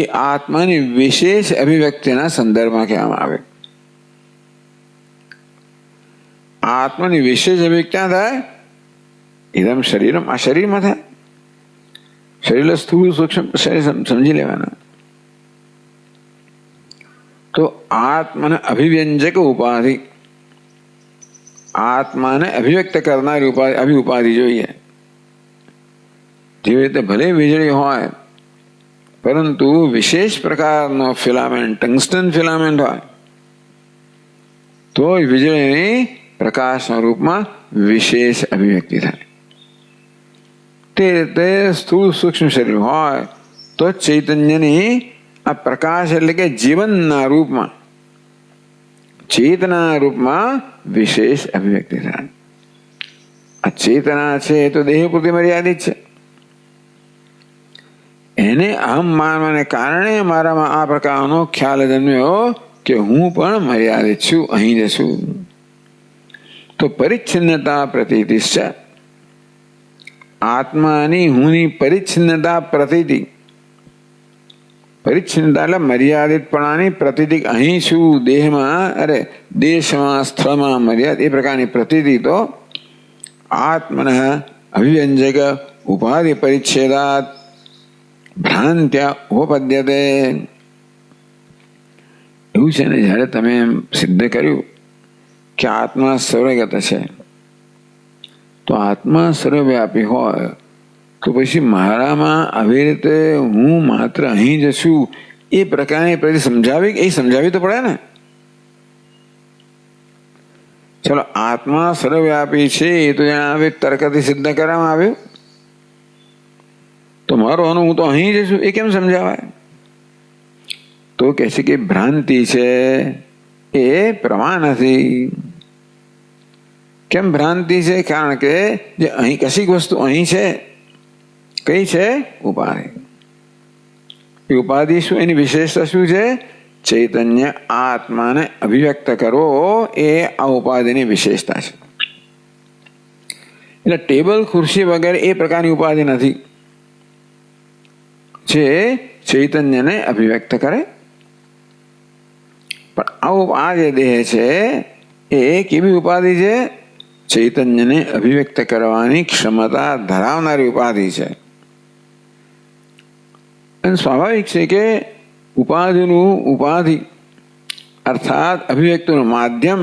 એ આત્માની વિશેષ અભિવ્યક્તિના સંદર્ભમાં કહેવામાં આવે. આત્માની વિશેષ અભિવ્યક્તિ ક્યાં થાય? ઇદમ શરીરમ, આ શરીરમાં થાય. શરીર સ્થૂળ સૂક્ષ્મ શરીર સમજી લેવાના. તો આત્માને અભિવ્યંજક ઉપાધિ, આત્માને અભિવ્યક્ત કરનારી ઉપાધિ, ઉપાધિ જોઈએ. જેવી રીતે ભલે વીજળી હોય પરંતુ વિશેષ પ્રકારનો ફિલામેન્ટ, ટંગસ્ટન ફિલામેન્ટ હોય તો વીજળીની પ્રકાશના રૂપમાં વિશેષ અભિવ્યક્તિ થાય. તે રીતે સ્થૂળ સૂક્ષ્મ શરીર હોય તો ચૈતન્યની આ પ્રકાશ એટલે કે જીવનના રૂપમાં, ચેતના રૂપમાં વિશેષ અભિવ્યક્તિ થાય. આ ચેતના છે એ તો દેહ પૂરતી મર્યાદિત છે. એને અહમ માનવાને કારણે મારામાં આ પ્રકારનો ખ્યાલ જન્મ્યો કે હું પણ મર્યાદિત છું, અહીં જ છું. તો પરિચ્છિન્નતા પ્રતીતિ છે. આત્માની હુંની પરિચ્છિન્નતા પ્રતીતિ, પરિચ્છિન્નતા એટલે મર્યાદિતપણાની પ્રતીતિ. અહીં છું, દેહમાં, અરે દેશમાં, સ્થળમાં મર્યાદિત, એ પ્રકારની પ્રતીતિ તો આત્મન અભિવ્યંજક ઉપાધિ પરિચ્છેદાત ભ્રાંત્યા ઉપપદ્યતે. એવું છે ને, જયારે તમે એમ સિદ્ધ કર્યું કે આત્મા સર્વગત છે, તો આત્મા સર્વવ્યાપી હોય તો પછી મારામાં આવી રીતે હું માત્ર અહીં જ છું એ પ્રકારની પ્રતિ સમજાવી, એ સમજાવી તો પડે ને. ચલો, આત્મા સર્વવ્યાપી છે એ તો જણાવે, તર્કથી સિદ્ધ કરવામાં આવ્યું. તો મારો અનુ હું તો અહીં જ છું એ કેમ સમજાવાય? તો કહે છે કે ભ્રાંતિ છે એ પ્રમાણ નથી. કેમ ભ્રાંતિ છે? કારણ કે જે અહીં કશીક વસ્તુ અહીં છે, કઈ છે? ઉપાધિ. એ ઉપાધિ શું? એની વિશેષતા શું છે? ચૈતન્ય આત્માને અભિવ્યક્ત કરવો એ આ ઉપાધિની વિશેષતા છે. એટલે ટેબલ ખુરશી વગેરે એ પ્રકારની ઉપાધિ નથી જે ચૈતન્યને અભિવ્યક્ત કરે. પણ આ જે દેહ છે એ કેવી ઉપાધિ છે? ચૈતન્યને અભિવ્યક્ત કરવાની ક્ષમતા ધરાવનારી ઉપાધિ છે. અને સ્વાભાવિક છે કે ઉપાધિ અર્થાત અભિવ્યક્તિનું માધ્યમ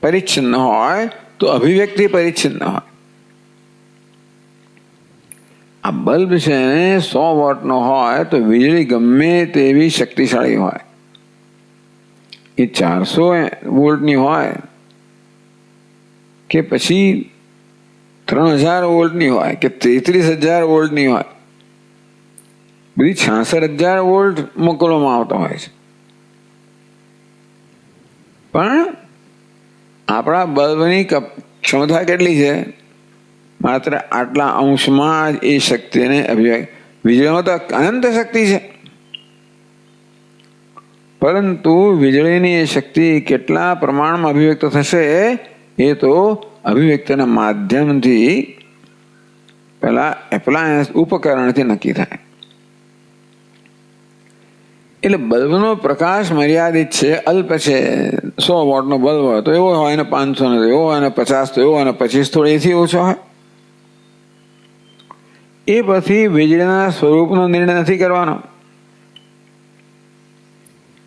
પરિચ્છિન્ન હોય તો અભિવ્યક્તિ પરિચ્છિન્ન હોય. આ બલ્બ છે ને 100 વોટનો હોય તો વીજળી ગમે તેવી શક્તિશાળી હોય, એ 400 વોલ્ટની હોય કે પછી 3000 વોલ્ટની હોય કે 33000 વોલ્ટની હોય, બધી 66000 વોલ્ટ મોકલવામાં આવતા હોય છે. પણ આપણા બલ્બની ક્ષમતા કેટલી છે? માત્ર આટલા અંશમાં જ એ શક્તિને અભિવ્યક્ત. વીજળીમાં તો અનંત શક્તિ છે, પરંતુ વીજળીની એ શક્તિ કેટલા પ્રમાણમાં અભિવ્યક્ત થશે એ તો અભિવ્યક્તિના માધ્યમથી, પેલા એપ્લાયન્સ ઉપકરણથી નક્કી થાય. એટલે બલ્બનો પ્રકાશ મર્યાદિત છે, અલ્પ છે. 100 વોટનો બલ્બ હોય તો એવો હોય ને 500 નો એવો હોય ને 50 તો એવો હોય ને 25 થોડો એથી ઓછો હોય. એ પછી વીજળીના સ્વરૂપનો નિર્ણય નથી કરવાનો.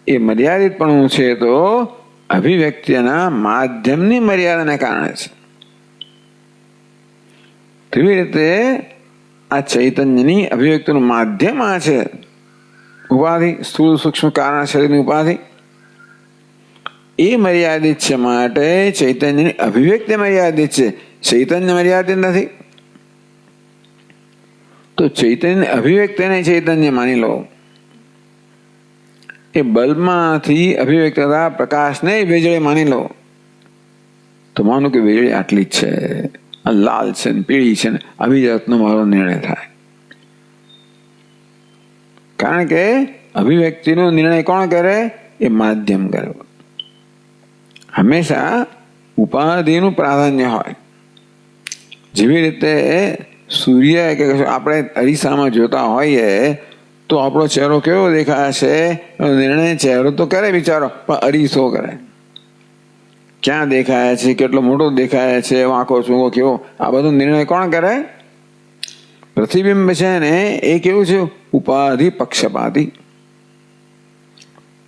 એ મર્યાદિતપણું છે તો અભિવ્યક્તિના માધ્યમની મર્યાદાને કારણે છે. તેવી રીતે આ ચૈતન્યની અભિવ્યક્તિનું માધ્યમ આ છે ઉપાધિ, સ્થૂળ સૂક્ષ્મ કારણ શરીરની ઉપાધિ. એ મર્યાદિત છે માટે ચૈતન્યની અભિવ્યક્તિ મર્યાદિત છે, ચૈતન્ય મર્યાદિત નથી. તો ચૈતન્ય અભિવ્યક્તિને ચૈતન્ય માની લો. એ બલ્બમાંથી અભિવ્યક્ત થતા પ્રકાશને વીજળી માની લો. તો માનો કે વીજળી આટલી જ છે, આ લાલ છે ને પીળી છે ને, આવી જાતનો મારો નિર્ણય થાય. કારણ કે અભિવ્યક્તિનો નિર્ણય કોણ કરે? એ માધ્યમ કરે. હંમેશા ઉપાધિનું પ્રાધાન્ય હોય. જેવી રીતે સૂર્ય કે આપણે અરીસામાં જોતા હોઈએ તો આપણો ચહેરો કેવો દેખાય છે? નિર્ણય ચહેરો તો કરે બિચારો, પણ અરીસો કરે. ક્યાં દેખાય છે, કેટલો મોટો દેખાય છે, વાંકો ચૂંકો કેવો, આ બધો નિર્ણય કોણ કરે? પ્રતિબિંબ છે ને એ કેવું છે? ઉપાધિ પક્ષપાતી.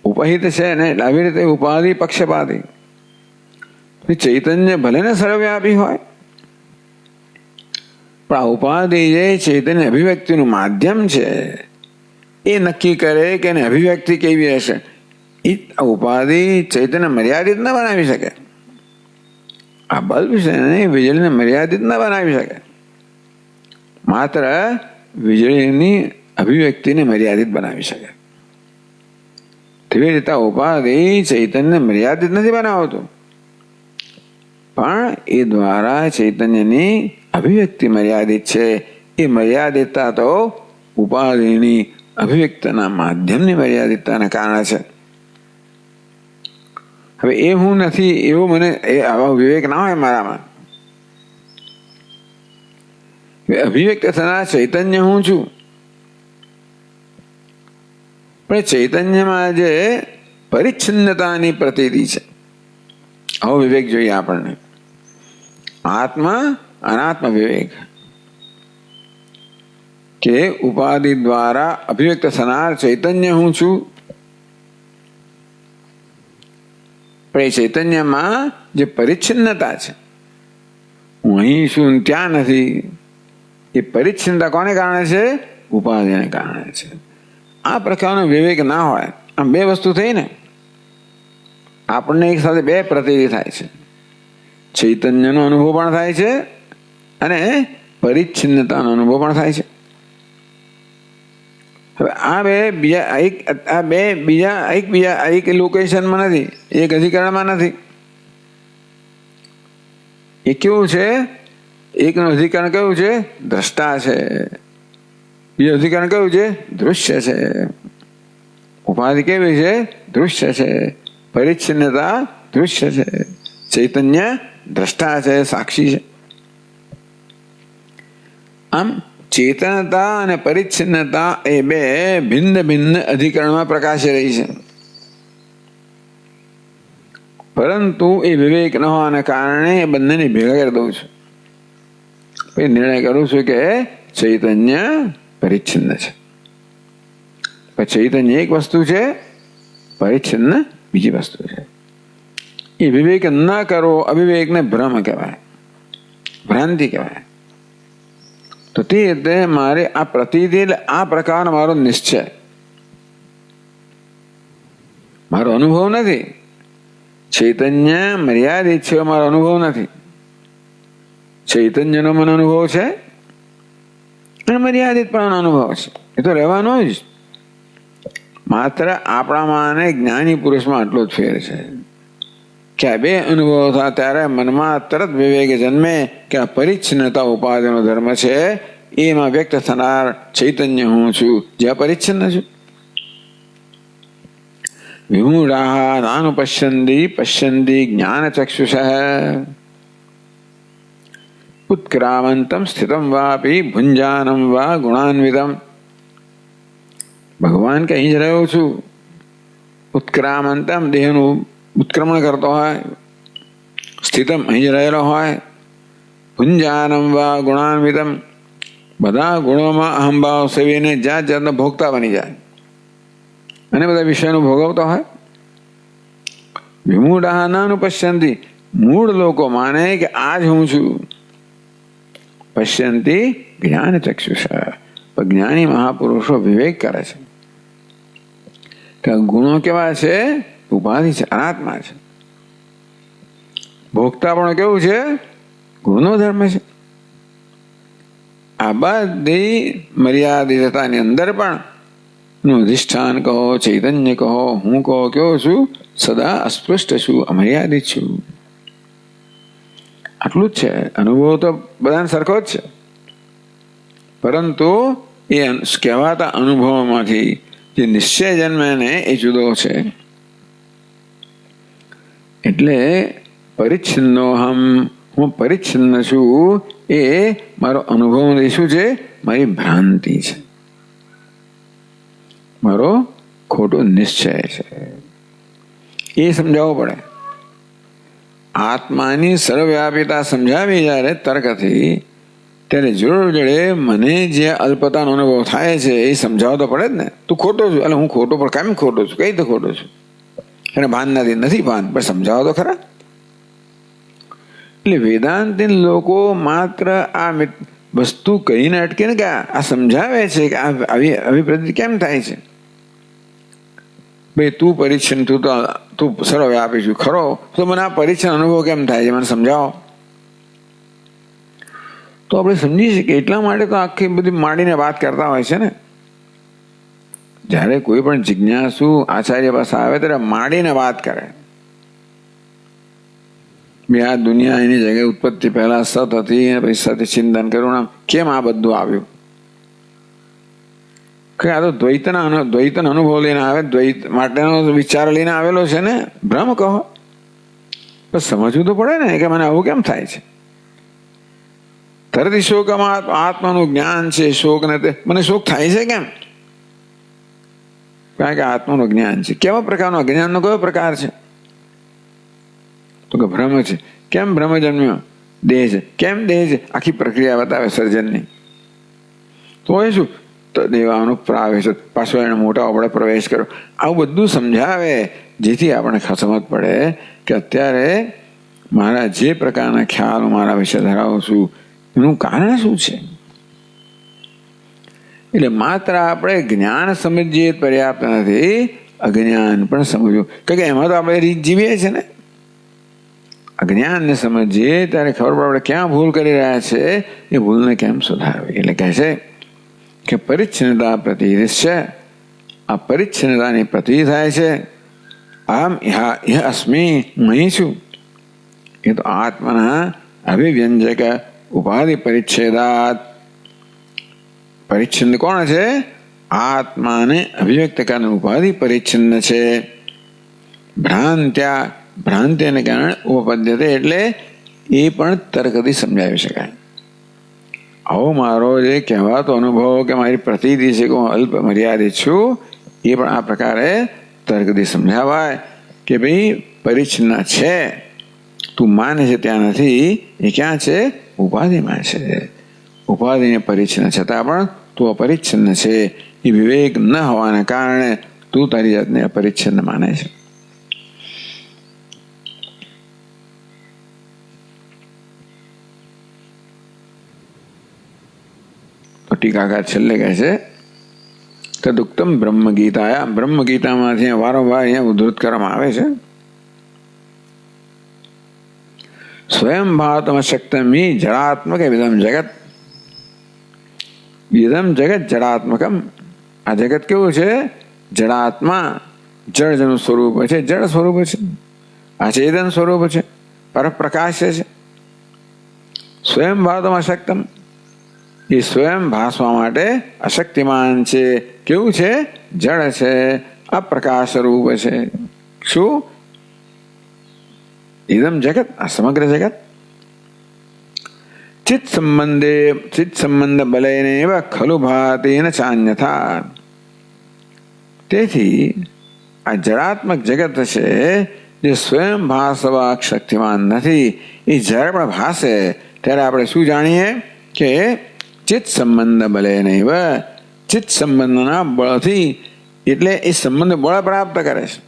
ઉપહિત છે ને આવી રીતે ઉપાધિ પક્ષપાતી. ચૈતન્ય ભલે ને સર્વવ્યાપી હોય, પણ આ ઉપાધિ જે ચૈતન્ય અભિવ્યક્તિનું માધ્યમ છે એ નક્કી કરે કે અભિવ્યક્તિ કેવી હશે. એ ઉપાધિ ચૈતન્ય મર્યાદિત ન બનાવી શકે. આ બલ્બ છે ને વીજળીને મર્યાદિત ન બનાવી શકે, માત્ર વીજળીની અભિવ્યક્તિને મર્યાદિત બનાવી શકે. તેવી રીતે ઉપાધિ ચૈતન્ય મર્યાદિત નથી બનાવતું, પણ એ દ્વારા ચૈતન્યની અભિવ્યક્તિ મર્યાદિત છે. એ મર્યાદિતતા તો ઉપાધિની અભિવ્યક્તના માધ્યમની મર્યાદિતતાના કારણે છે. હવે એ હું નથી એવો મને આવા વિવેક ના હોય મારામાં. અભિવ્યક્ત થનાર ચૈતન્ય હું છું, પણ ચૈતન્યમાં જે પરિચ્છિન્નતાની પ્રતીતિ છે, આવો વિવેક જોઈએ આપણને. આત્મા અનાત્મ વિવેક કે ઉપાધિ દ્વારા અભિવ્યક્ત થનાર ચૈતન્ય હું છું, પણ એ ચૈતન્યમાં જે પરિચ્છિન્નતા છે, હું અહીં છું ત્યાં નથી, એ પરિચ્છિન્નતા કોને કારણે છે? ઉપાધિને કારણે છે. આ પ્રકારનો વિવેક ના હોય, આમ બે વસ્તુ થઈ ને, આપણને એક સાથે બે પ્રતીતિ થાય છે. ચૈતન્યનો અનુભવ પણ થાય છે અને પરિચ્છિન્નતાનો અનુભવ પણ થાય છે. હવે આ બે બીજા એક લોકેશનમાં નથી, એક અધિકરણમાં નથી. એ કેવું છે? એકનું અધિકરણ કયું છે? દ્રષ્ટા છે. બીજું અધિકરણ કયું છે? દૃશ્ય છે. ઉપાધિ કેવી છે? દૃશ્ય છે. પરિચ્છિન્નતા દૃશ્ય છે. ચૈતન્ય દ્રષ્ટા છે, સાક્ષી છે. આમ ચેતનતા અને પરિચ્છિન્નતા એ બે ભિન્ન ભિન્ન અધિકરણમાં પ્રકાશી રહી છે. પરંતુ એ વિવેક ન હોવાને કારણે એ બંનેને ભેગા કરી દઉં છું. પછી નિર્ણય કરું છું કે ચૈતન્ય પરિચ્છિન્ન છે. ચૈતન્ય એક વસ્તુ છે, પરિચ્છિન્ન બીજી વસ્તુ છે. એ વિવેક ન કરો, અવિવેકને ભ્રમ કહેવાય, ભ્રાંતિ કહેવાય. તો તે રીતે મારે આ પ્રતીતિ એટલે આ પ્રકારનો મારો નિશ્ચય, મારો અનુભવ નથી. ચૈતન્ય મર્યાદિત છે, મારો અનુભવ નથી. ચૈતન્યનો મને અનુભવ છે અને મર્યાદિત પણ અનુભવ છે. એ તો રહેવાનો જ. માત્ર આપણામાં અને જ્ઞાની પુરુષમાં આટલો જ ફેર છે કે આ બે અનુભવો થાય ત્યારે મનમાં તરત વિવેક જન્મે કે આ પરિચ્છિન્નતા ઉપાધિનો ધર્મ છે, એમાં વ્યક્ત થનાર ચૈતન્ય હું છું, જે પરિચ્છિન્ન છું. વિમૂઢાઃ નાનુપશ્યન્તિ પશ્યન્તિ જ્ઞાનચક્ષુષઃ ઉત્ક્રામંતમ સ્થિતમ વાપી ભુંજાનમ વા ગુણાન્વિતમ. ભગવાન કે અહીં જ રહ્યો છું. ઉત્ક્રામંતમ દેહનું ઉત્ક્રમણ કરતો હોય, સ્થિતમ અહીં જ રહેલો હોય, ભુંજાનમ વા ગુણાન્વિતમ બધા ગુણોમાં અહંભાવ સેવીને જાત જાતનો ભોગતા બની જાય અને બધા વિષયનું ભોગવતો હોય. વિમૂઢાઃ નાનુપશ્યન્તિ મૂળ લોકો માને કે આ જ હું છું. પશ્યન્તિ જ્ઞાનચક્ષુષ જ્ઞાની મહાપુરુષો વિવેક કરે છે કે ગુણો કેવા છે? ઉપાધિ છે, અનાત્મા છે. ભોગતા પણ કેવું છે? ગુણનો ધર્મ છે. આ બધી મર્યાદિતતાની અંદર પણ નું અધિષ્ઠાન કહો, ચૈતન્ય કહો, હું કહો, કેવો છું? સદા અસ્પૃષ્ટ છું, અમર્યાદિત છું. આટલું જ છે. અનુભવ તો બધાને સરખો જ છે, પરંતુ એ કહેવાતા અનુભવોમાંથી જે નિશ્ચય જન્મે ને એ જુદો છે. એટલે પરિચ્છિન્નોહમ, હું પરિચ્છિન્ન છું, એ મારો અનુભવ શું છે? મારી ભ્રાંતિ છે, મારો ખોટો નિશ્ચય છે. એ સમજાવવો પડે. આત્માની સર્વવ્યાપીતા સમજાવી જ્યારે તર્કથી, ત્યારે જોડે મને જે અલ્પતાનો અનુભવ થાય છે એ સમજાવતો પડે જ ને. તું ખોટો છું, એટલે હું ખોટો, પણ કેમ ખોટો છું? કઈ રીતે ખોટો છું? એને ભાન નથી ભાન, પણ સમજાવો તો ખરા. એટલે વેદાંતી લોકો માત્ર આ વસ્તુ કહીને અટકે ને કે આ સમજાવે છે કે આવી પ્રતિ કેમ થાય છે. ભાઈ તું પરિચ્છિન્ન, તું સર્વવ્યાપી છું ખરો, તો મને આ પરિચ્છિન્ન અનુભવ કેમ થાય છે? મને સમજાવો. તો આપણે સમજી શકીએ. એટલા માટે તો આખી બધી માંડીને વાત કરતા હોય છે ને. જ્યારે કોઈ પણ જિજ્ઞાસુ આચાર્ય પાસે આવે ત્યારે માંડીને વાત કરે. આ દુનિયા એની જગ્યાએ ઉત્પત્તિ પહેલા સત હતી, પછી સત ચિંતન કર્યું, કેમ આ બધું આવ્યું? કે આ તો દ્વૈતનો અનુભવ લઈને આવે, દ્વૈત માટેનો વિચાર લઈને આવેલો છે ને, ભ્રમ કહો. પણ સમજવું તો પડે ને કે મને આવું કેમ થાય છે. તરત શોકમાં આત્માનું જ્ઞાન છે, શોક ને તે મને શોક થાય છે કેમ? કારણ કે આત્માનું જ્ઞાન છે. કેવા પ્રકારનો અજ્ઞાનનો કયો પ્રકાર છે? તો કે ભ્રમ છે. કેમ ભ્રમ જન્મ્યો? દેહ છે. કેમ દેહ છે? આખી પ્રક્રિયા બતાવે સર્જનની. તો એ શું? તો દેવાનો પ્રાવેશ, પાછો એને મોટા આપણે પ્રવેશ કરો, આવું બધું સમજાવે, જેથી આપણે સમજ પડે કે અત્યારે મારા જે પ્રકારના ખ્યાલ મારા વિશે ધરાવું છું એનું કારણ શું છે. એટલે માત્ર આપણે જ્ઞાન સમજીએ પર્યાપ્ત નથી, અજ્ઞાન પણ સમજવું. કારણ કે એમાં તો આપણે રીત જીવીએ છીએ ને. અજ્ઞાનને સમજીએ ત્યારે ખબર પડે આપણે ક્યાં ભૂલ કરી રહ્યા છે, એ ભૂલને કેમ સુધારવી. એટલે કહે છે કે પરિચ્છન્નતા પ્રતિદિશ્ય, આ પરિચ્છન્નતાની પ્રતિ થાય છે. આમ અસ્મી, હું અહીં છું. એ તો આત્મના અભિવ્યંજક ઉપાધિ પરિચ્છેદાત. પરિચ્છિન્ન કોણ છે? આત્માને અભિવ્યક્ત કરનાર ઉપાધિ પરિચ્છિન્ન છે. ભ્રાંતિને કારણે ઉપપદ્યતે, એટલે એ પણ તર્કથી સમજાવી શકાય. આવો મારો જે કહેવાતો અનુભવ કે મારી પ્રતીતિ છે કે હું અલ્પ મર્યાદિત છું, એ પણ આ પ્રકારે તર્કથી સમજાવાય કે ભાઈ પરિચ્છિન્ન છે, તું માને છે ત્યાં નથી, એ ક્યાં છે? ઉપાધિમાં છે. ઉપાધિને પરિચ્છિન્ન છતાં પણ તું અપરિચ્છિન્ન છે. એ વિવેક ન હોવાને કારણે તું તારી જાતને અપરિચ્છિન્ન માને છે. ટીકાકાર છેલ્લે કહે છે તદુક્તમ બ્રહ્મગીતાયા. બ્રહ્મગીતામાંથી વારંવાર અહીંયા ઉદ્ધૃત કરવામાં આવે છે. સ્વયં ભાવતમ શક્તમી જડાત્મક વિદમ જગત. વિદમ જગત જડાત્મકમ. આ જગત કેવું છે? જડાત્મા, જળ જેનું સ્વરૂપ છે, જળ સ્વરૂપ છે. આ ચેતન સ્વરૂપ છે, પરપ્રકાશ છે. સ્વયં ભાવતમ અશક્તમ, એ સ્વયં ભાસવા માટે અશક્તિમાન છે. કેવું છે? જળ છે, અપ્રકાશ રૂપ છે. શું? ઇદમ જગત, આ સમગ્ર જગત. ચિત્ત સંબંધ બલેનેવ ખલુ ભાતેન ચાન્યથા. તેથી આ જળાત્મક જગત છે, જે સ્વયં ભાસવા શક્તિમાન નથી, એ જ્યારે પણ ભાસે ત્યારે આપણે શું જાણીએ કે ચિત્ત સંબંધ બલે નૈવ, ચિત્ત સંબંધના બળથી, એટલે એ સંબંધ બળ પ્રાપ્ત કરે છે.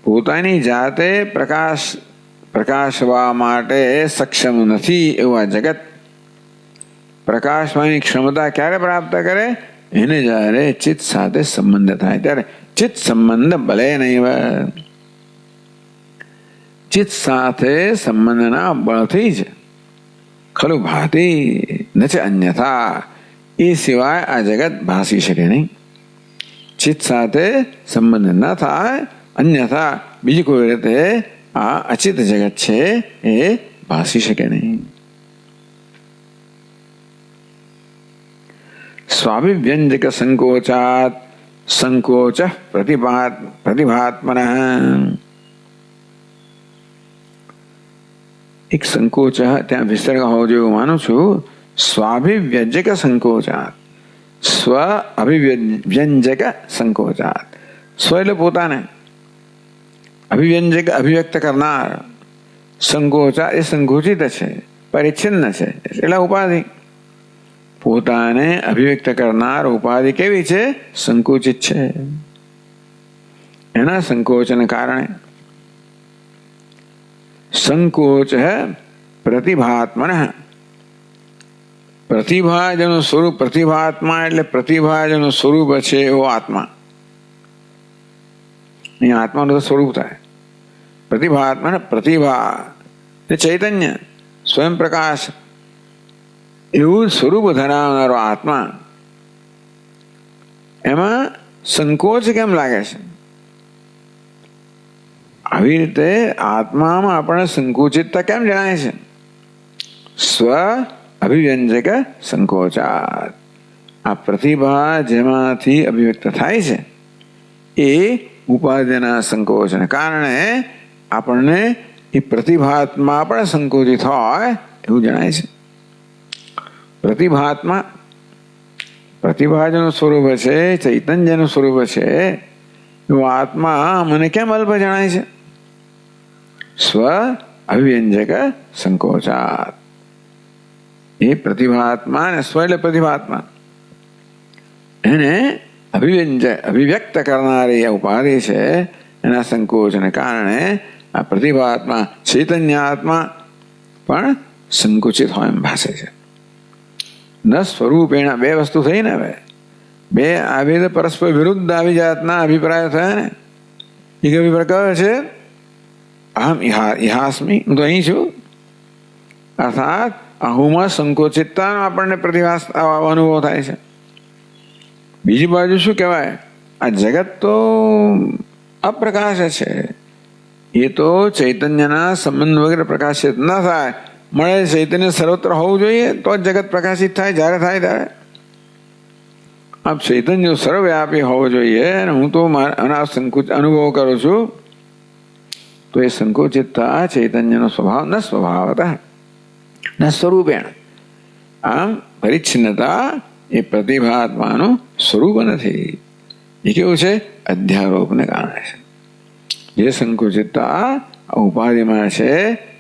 પોતાની જાતે પ્રકાશવા માટે સક્ષમ નથી એવું આ જગત. પ્રકાશવાની ક્ષમતા ક્યારે પ્રાપ્ત કરે? એને જ્યારે ચિત્ત સાથે સંબંધ થાય ત્યારે. ચિત્ત સંબંધ ભલે નૈવ, ચિત્ત સાથે સંબંધના બળથી જ ખલુ ભાતી ન છે અન્યથા, એ સિવાય આ જગત ભાસી શકે નહીં. ચિત્ત સાથે સંબંધ ન થાય, અન્યથા બીજી કોઈ રીતે આ અચિત જગત છે એ ભાસી શકે નહીં. સ્વાભિવ્યંજક સંકોચાત સંકોચ પ્રતિભાત્મન. એક સંકોચ ત્યાં વિસર્ગ હોવો જોઈએ હું માનું છું. સ્વાભિવ્યંજક સંકોચાત, સ્વ અભિવ્યંજક સંકોચાત. સ્વ એટલે પોતાને, અભિવ્યંજક અભિવ્યક્ત કરનાર, સંકોચા એ સંકોચિત છે, પરિચ્છિન્ન છે, એટલે ઉપાધિ. પોતાને અભિવ્યક્ત કરનાર ઉપાધિ કેવી છે? સંકુચિત છે. એના સંકોચને કારણે સંકોચ પ્રતિભાત્મન. પ્રતિભા જેનું સ્વરૂપ, પ્રતિભાત્મા એટલે પ્રતિભા જેનું સ્વરૂપ છે એવો આત્મા. અહીંયા આત્માનું તો સ્વરૂપ થાય. પ્રતિભાત્મા, પ્રતિભા એ ચૈતન્ય, સ્વયં પ્રકાશ, એવું સ્વરૂપ ધરાવનારો આત્મા, એમાં સંકોચ કેમ લાગે છે? આવી રીતે આત્મામાં આપણને સંકુચિતતા કેમ જણાય છે? સ્વ અભિવ્યંજક સંકોચાત. આ પ્રતિભા જેમાંથી અભિવ્યક્ત થાય છે એ ઉપાધિના સંકોચને કારણે આપણને એ પ્રતિભાત્મા પણ સંકોચિત હોય એવું જણાય છે. પ્રતિભા જેનું સ્વરૂપ છે, ચૈતન્યનું સ્વરૂપ છે, એવો આત્મા મને કેમ અલ્પ જણાય છે? સ્વ અભિવ્યંજક સંકોચાત. એ પ્રતિભાત્મા અને સ્વ એટલે પ્રતિભાત્મા, એને અભિવ્યક્ત કરનારી આ ઉપાધિ છે, એના સંકોચને કારણે આ પ્રતિભાત્મા ચૈતન્ય આત્મા પણ સંકુચિત હોય એમ ભાષે છે. ન સ્વરૂપેણ બે વસ્તુ થઈ ને, હવે બે આવી તો પરસ્પર વિરુદ્ધ આવી જાતના અભિપ્રાય થયા ને. એક અભિપ્રાય કયો છે? અહમ ઇહાસ્મી, હું તો અહીં છું, અર્થાત અહુમાં સંકોચિતતાનો આપણને પ્રતિભાસ અનુભવ થાય છે. બીજી બાજુ શું કહેવાય? આ જગત તો અપ્રકાશ છે, એ તો ચૈતન્યના સંબંધ વગેરે પ્રકાશિત ન થાય. મળે ચૈતન્ય સર્વત્ર હોવું જોઈએ તો જ જગત પ્રકાશિત થાય. જ્યારે થાય ત્યારે આ ચૈતન્ય સર્વવ્યાપી હોવું જોઈએ, અને હું તો મારા સંકુચ અનુભવ કરું છું, તો એ સંકોચિતતા ચૈતન્યનો સ્વભાવ ન સ્વભાવત ન સ્વરૂપેણ. આમ પરિચ્છિન્નતા એ પ્રતિભાત્માનું સ્વરૂપ નથી. એ કેવું છે? અધ્યારોપને કારણે છે. જે સંકુચિતતા ઉપાધિમાં છે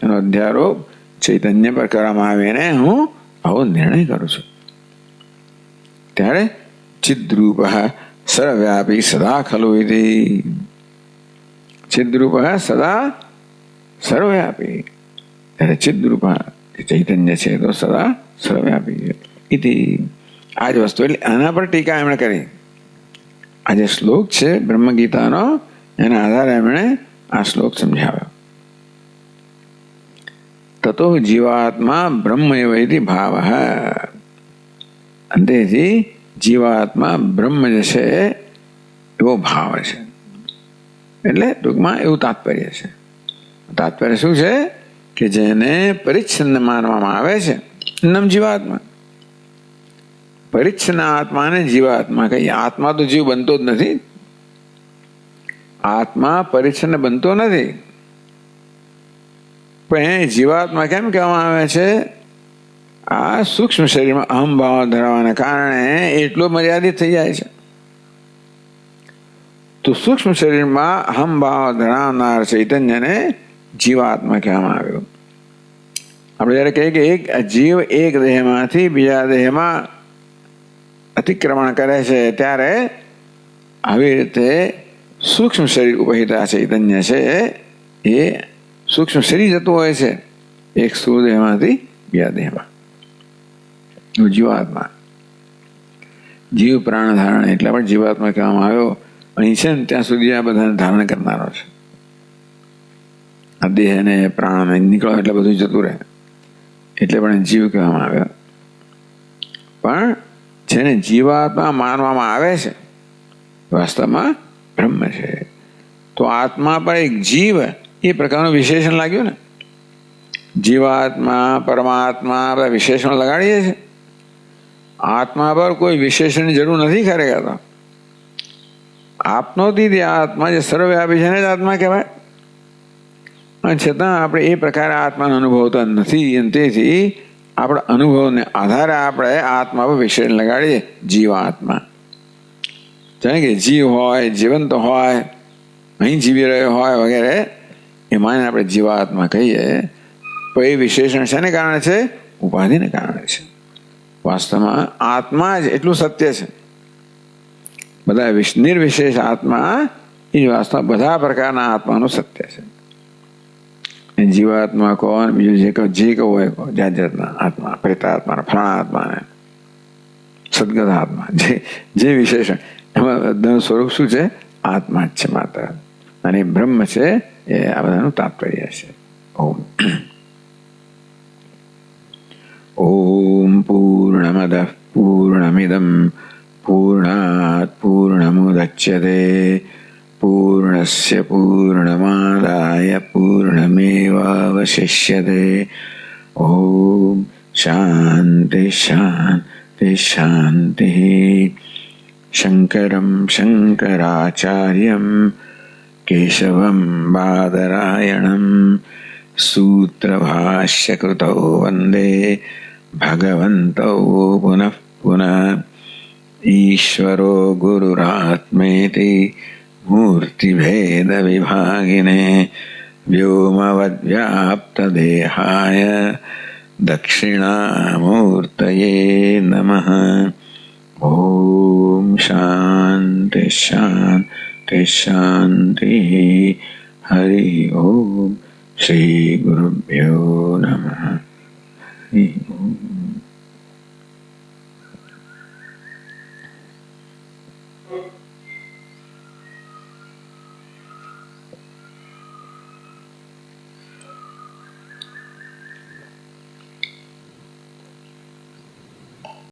એનો અધ્યારોપ ચૈતન્ય પર કરવામાં આવીને હું આવો નિર્ણય કરું છું. ત્યારે ચિદ્રૂપ સર્વવ્યાપી સદા ખલુ ઇતિ. ચિદ્રૂપ સદા સર્વવ્યાપી, ત્યારે ચિદ્રૂપ ચૈતન્ય છે તો સદા સર્વવ્યાપી ઇતિ. આ જ વસ્તુ, એટલે આના પર ટીકા એમણે કરી. આ જે શ્લોક છે બ્રહ્મગીતાનો, એના આધારે એમણે આ શ્લોક સમજાવ્યો. તતો જીવાત્મા બ્રહ્મ એવ ઇતિ ભાવ. અંતેથી જીવાત્મા બ્રહ્મ જે છે એવો ભાવ છે. એટલે ટૂંકમાં એવું તાત્પર્ય છે. તાત્પર્ય શું છે? કે જેને પરિચ્છન્ન માનવામાં આવે છે નામ જીવાત્મા. પરિચ્છન્ન આત્માને જીવાત્મા કહીએ. આત્મા તો જીવ બનતો જ નથી. આત્મા પરિચ્છન્ન બનતો નથી, પણ જીવાત્મા કેમ કહેવામાં આવે છે? આ સૂક્ષ્મ શરીરમાં અહમભાવ ધરાવવાને કારણે એટલો મર્યાદિત થઈ જાય છે. તો સૂક્ષ્મ શરીરમાં અહમભાવ ધરાવનાર ચૈતન્યને જીવાત્મા કહેવામાં આવ્યું. આપણે જયારે કહીએ કે એક જીવ એક દેહમાંથી બીજા દેહમાં અતિક્રમણ કરે છે, ત્યારે આવી રીતે સૂક્ષ્મ શરીર ઉપહિતા ચૈતન્ય છે એ સૂક્ષ્મ શરીર જતું હોય છે એક સ્થૂળ દેહમાંથી બીજા દેહમાં. જીવાત્મા, જીવ પ્રાણ ધારણ, એટલે પણ જીવાત્મા કહેવામાં આવ્યો. અહીં છે ને ત્યાં સુધી આ બધાને ધારણ કરનારો છે. આ દેહ ને પ્રાણ નીકળો એટલે બધું જતું રહે, એટલે પણ જીવ કહેવામાં આવ્યો. પણ જેને જીવાત્મા માનવામાં આવે છે વાસ્તવમાં બ્રહ્મ છે. તો આત્મા પર એક જીવ એ પ્રકારનું વિશેષણ લાગ્યું ને. જીવાત્મા, પરમાત્મા બધા વિશેષણ લગાડીએ છીએ. આત્મા પર કોઈ વિશેષણની જરૂર નથી ખરેખર. તો આપનોથી આત્મા જે સર્વવ્યાપી છે ને જ આત્મા કહેવાય. અને છતાં આપણે એ પ્રકારે આત્માનો અનુભવતા નથી, અને તેથી આપણા અનુભવને આધારે આપણે આત્મા પર વિશેષણ લગાડીએ જીવાત્મા. જાણે કે જીવ હોય, જીવંત હોય, અહીં જીવી રહ્યો હોય વગેરે, એ માને આપણે જીવાત્મા કહીએ. તો એ વિશેષણ શેને કારણે છે? ઉપાધિને કારણે છે. વાસ્તવમાં આત્મા જ એટલું સત્ય છે. બધા નિર્વિશેષ આત્મા એ જ વાસ્તવમાં બધા પ્રકારના આત્માનું સત્ય છે. જીવાત્મા કહો, બીજું જે કહો, જે કહો એ કહો, જાત જાતના આત્મા, પ્રેતાત્મા, ફલાણા આત્માને, સદગત આત્મા, જે વિશેષણ, એમાં બધાનું સ્વરૂપ શું છે? આત્મા જ છે માત્ર. અને બ્રહ્મ છે એ આ બધાનું તાત્પર્ય છે. ઓમ ઓમ પૂર્ણમદ પૂર્ણમિદમ પૂર્ણાત પૂર્ણમુદચ્યતે પૂર્ણસ્ય પૂર્ણમાદાય પૂર્ણમેવાવશિષ્યતે. ઓમ શાંતિ શાંતિ शान्तिः। शङ्करं शङ्कराचार्यं केशवं बादरायणं सूत्रभाष्यकृतौ वन्दे भगवन्तौ पुनः पुनः। ईश्वरो गुरुरात्मेति मूर्तिभेदविभागिने व्योमवद्व्याप्तदेहाय दक्षिणामूर्तये नमः। ॐ शान्ति शान्ति शान्तिः। हरि ओम्। श्री गुरुभ्यो नमः। हरि ओम्।